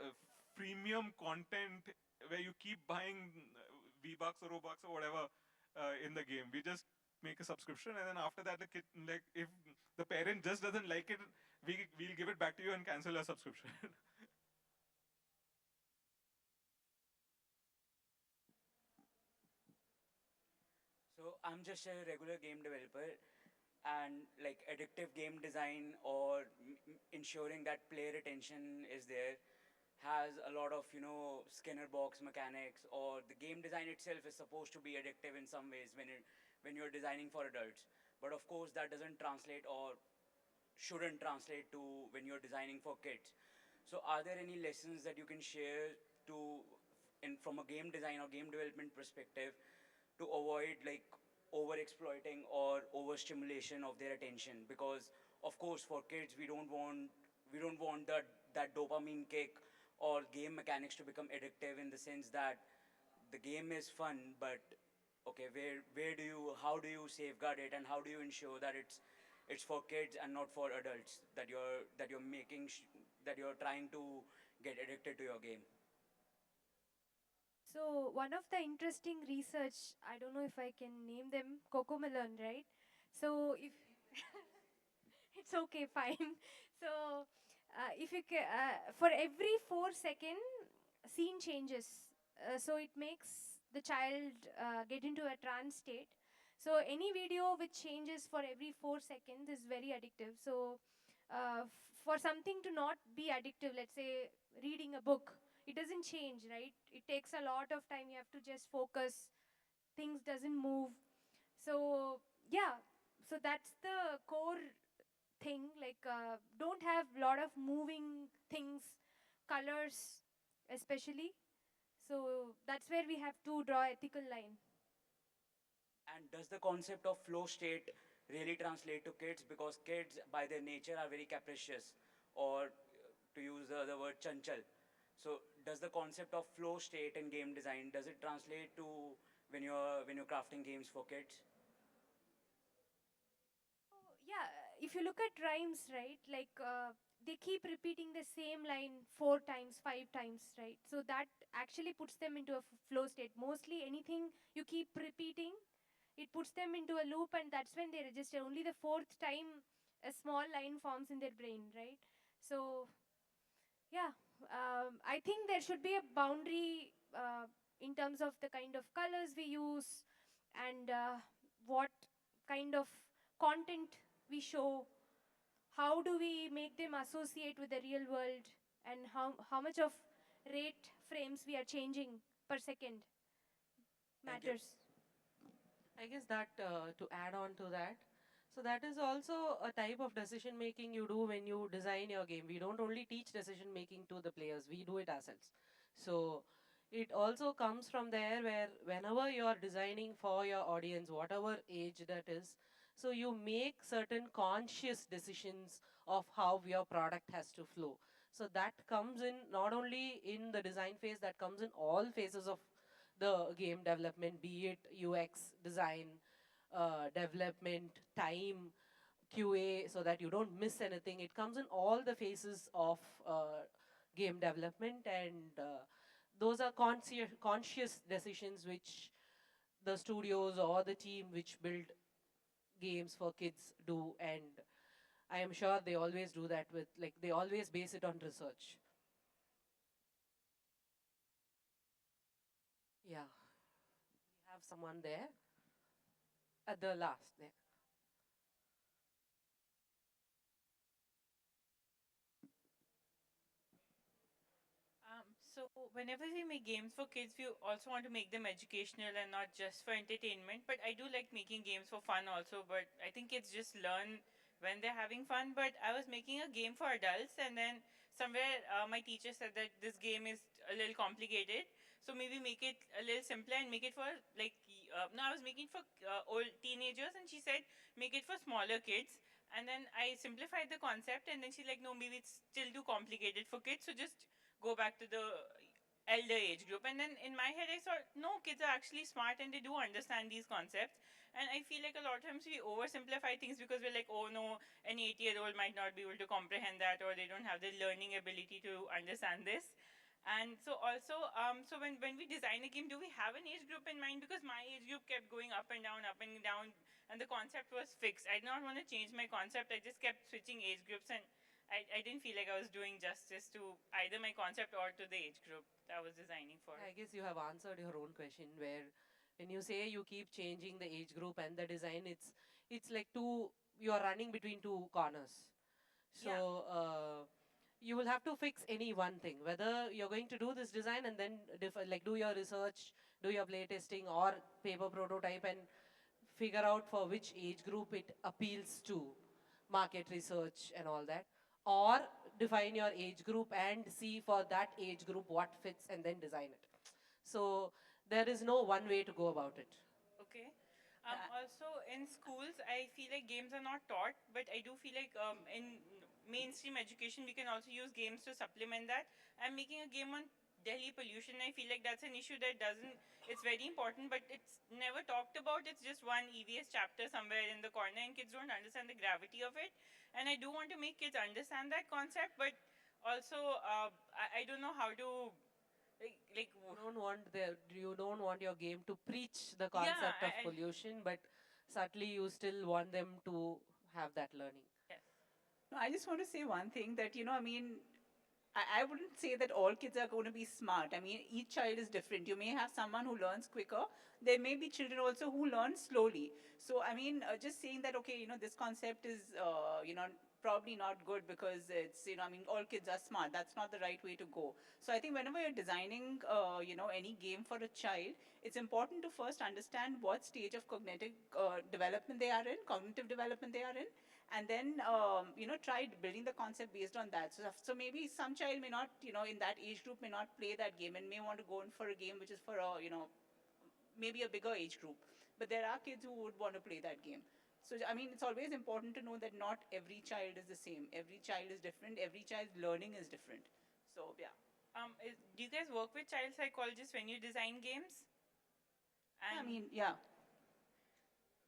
uh, freemium content where you keep buying V-Bucks or Robux or whatever in the game. We just make a subscription, and then after that, the kid, like, if the parent just doesn't like it, we'll give it back to you and cancel your subscription. So I'm just a regular game developer, and like addictive game design or ensuring that player retention is there has a lot of Skinner box mechanics, or the game design itself is supposed to be addictive in some ways when you're designing for adults. But of course that doesn't translate or shouldn't translate to when you're designing for kids. So are there any lessons that you can share to in from a game design or game development perspective to avoid like over exploiting or overstimulation of their attention? Because of course for kids we don't want that dopamine kick or game mechanics to become addictive, in the sense that the game is fun, but okay, where do you how do you safeguard it, and how do you ensure that it's for kids and not for adults, that you're making that you're trying to get addicted to your game? So one of the interesting research, I don't know if I can name them, Cocomelon, right? So if it's okay, fine. So if you for every 4 second, scene changes. So it makes the child get into a trance state. So any video which changes for every 4 seconds is very addictive. So for something to not be addictive, let's say reading a book, it doesn't change, right? It takes a lot of time. You have to just focus. Things doesn't move. So yeah, so that's the core thing. Like don't have lot of moving things, colors especially. So that's where we have to draw ethical line. And does the concept of flow state really translate to kids? Because kids, by their nature, are very capricious, or to use the other word, chanchal. So, does the concept of flow state in game design, does it translate to when you're crafting games for kids? Yeah, if you look at rhymes, right, like they keep repeating the same line 4 times, 5 times, right? So that actually puts them into a flow state. Mostly anything you keep repeating, it puts them into a loop, and that's when they register. Only the fourth time a small line forms in their brain, right? So yeah, I think there should be a boundary in terms of the kind of colors we use, and what kind of content we show. How do we make them associate with the real world, and how much of rate frames we are changing per second Thank you. matters. I guess that to add on to that, so that is also a type of decision making you do when you design your game. We don't only teach decision making to the players, we do it ourselves. So it also comes from there, where whenever you are designing for your audience, whatever age that is, so you make certain conscious decisions of how your product has to flow. So that comes in not only in the design phase, that comes in all phases of the game development, be it UX design, development, time, QA, so that you don't miss anything. It comes in all the phases of game development, and those are conscious decisions which the studios or the team which build games for kids do, and I am sure they always do that with, like, they always base it on research. Yeah, we have someone there at the last there. So whenever we make games for kids, we also want to make them educational and not just for entertainment. But I do like making games for fun also. But I think kids just learn when they're having fun. But I was making a game for adults, and then somewhere my teacher said that this game is a little complicated. So maybe make it a little simpler and make it for like, no, I was making for old teenagers, and she said, make it for smaller kids. And then I simplified the concept, and then she's like, no, maybe it's still too complicated for kids, so just go back to the elder age group. And then in my head, I thought, no, kids are actually smart and they do understand these concepts. And I feel like a lot of times we oversimplify things because we're like, oh no, an 8-year-old might not be able to comprehend that, or they don't have the learning ability to understand this. And so also, so when we design a game, do we have an age group in mind? Because my age group kept going up and down, and the concept was fixed. I did not want to change my concept. I just kept switching age groups, and I didn't feel like I was doing justice to either my concept or to the age group that I was designing for. I guess you have answered your own question, where when you say you keep changing the age group and the design, it's like you are running between two corners. So you will have to fix any one thing, whether you're going to do this design and then like do your research, do your play testing or paper prototype and figure out for which age group it appeals to, market research and all that, or define your age group and see for that age group what fits and then design it. So there is no one way to go about it. Okay. Also, in schools, I feel like games are not taught, but I do feel like in mainstream education, we can also use games to supplement that. I'm making a game on Delhi pollution. I feel like that's an issue that doesn't, it's very important, but it's never talked about. It's just one EVS chapter somewhere in the corner, and kids don't understand the gravity of it. And I do want to make kids understand that concept, but also, I don't know how to like you don't want your game to preach the concept of pollution, but certainly you still want them to have that learning. Yes. No, I just want to say one thing that, I mean, I wouldn't say that all kids are going to be smart. I mean, each child is different. You may have someone who learns quicker. There may be children also who learn slowly. So, I mean, just saying that, okay, this concept is, probably not good because it's, I mean, all kids are smart. That's not the right way to go. So, I think whenever you're designing, any game for a child, it's important to first understand what stage of cognitive development they are in, cognitive development they are in, and then try building the concept based on that. So maybe some child may not, in that age group may not play that game and may want to go in for a game which is for a, maybe a bigger age group, but there are kids who would want to play that game. So I mean, it's always important to know that not every child is the same. Every child is different. Every child's learning is different. So yeah. Do you guys work with child psychologists when you design games? I mean, yeah.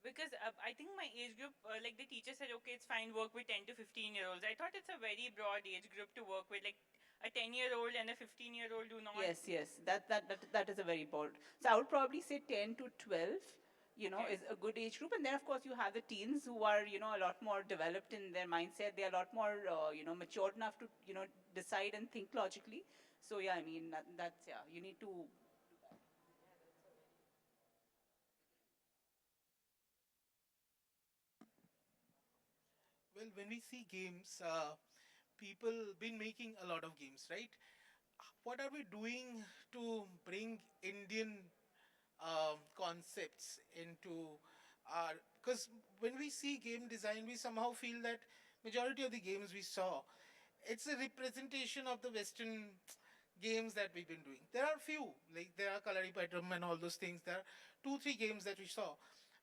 Because I think my age group, like the teacher said, okay, it's fine, work with 10 to 15-year-olds. I thought it's a very broad age group to work with, like a 10-year-old and a 15-year-old do not. Yes. That is a very bold. So I would probably say 10 to 12, is a good age group. And then, of course, you have the teens who are, a lot more developed in their mindset. They're a lot more, matured enough to, decide and think logically. So, yeah, I mean, that's, yeah, you need to. Well, when we see games, people been making a lot of games, right? What are we doing to bring Indian concepts into our? Because when we see game design, we somehow feel that majority of the games we saw, it's a representation of the Western games that we've been doing. There are few, like there are Kalaripatam and all those things. There are 2, 3 games that we saw,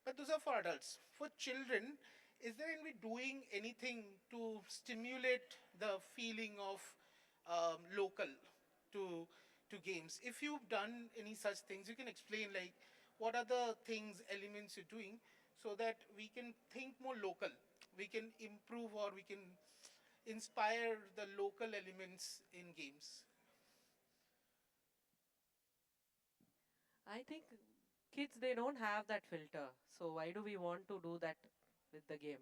but those are for adults. For children, is there any doing anything to stimulate the feeling of local to games? If you've done any such things, you can explain like what are the things, elements you're doing so that we can think more local. We can improve or we can inspire the local elements in games. I think kids, they don't have that filter. So why do we want to do that with the game?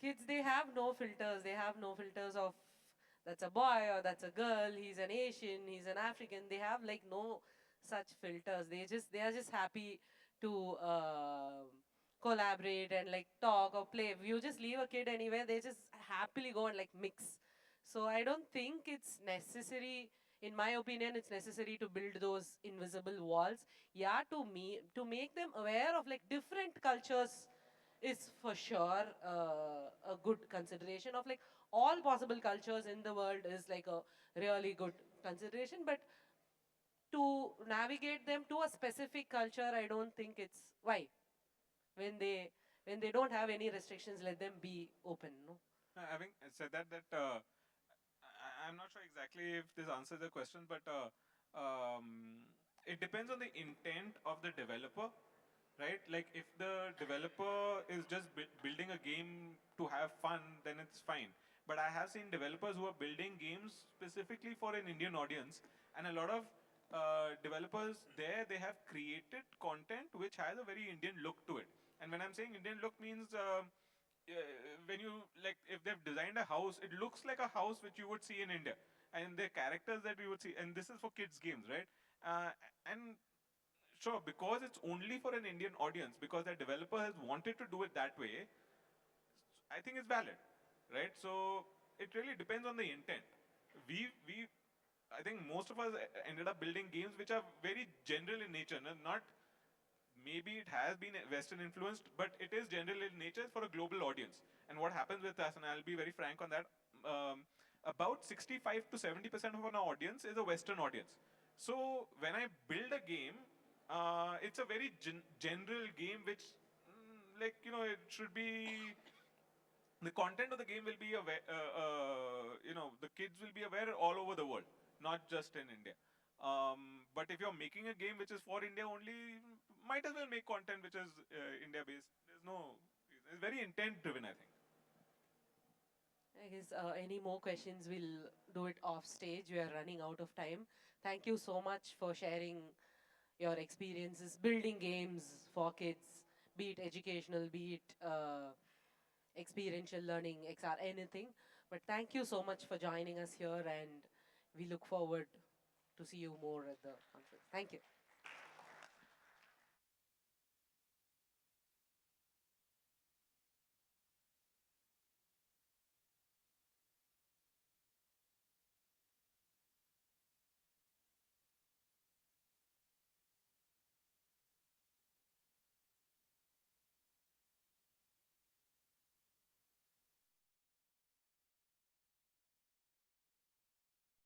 Kids, they have no filters. They have no filters of that's a boy or that's a girl, he's an Asian, he's an African. They have like no such filters. They are just happy to collaborate and like talk or play. If you just leave a kid anywhere, they just happily go and like mix. So I don't think it's necessary, in my opinion, it's necessary to build those invisible walls. Yeah, to make them aware of like different cultures is for sure a good consideration of like all possible cultures in the world is like a really good consideration. But to navigate them to a specific culture, I don't think it's why. When they don't have any restrictions, let them be open. No. Having said that, I'm not sure exactly if this answers the question, but it depends on the intent of the developer, right? Like if the developer is just building a game to have fun, then it's fine. But I have seen developers who are building games specifically for an Indian audience, and a lot of developers there, they have created content which has a very Indian look to it. And when I'm saying Indian look means when you like if they've designed a house, it looks like a house which you would see in India, and the characters that we would see. And this is for kids games, right? And sure, because it's only for an Indian audience, because the developer has wanted to do it that way, I think it's valid, right? So it really depends on the intent. We I think most of us ended up building games which are very general in nature, not maybe it has been Western influenced, but it is general in nature for a global audience. And what happens with us, and I'll be very frank on that, about 65 to 70% of our audience is a Western audience. So when I build a game, it's a very general game which, like, it should be, the content of the game will be, the kids will be aware all over the world, not just in India. But if you're making a game which is for India only, might as well make content which is India based. There's no, it's very intent driven, I think. I guess any more questions, we'll do it off stage. We are running out of time. Thank you so much for sharing your experiences building games for kids, be it educational, be it experiential learning, XR, anything. But thank you so much for joining us here, and we look forward to see you more at the conference. Thank you.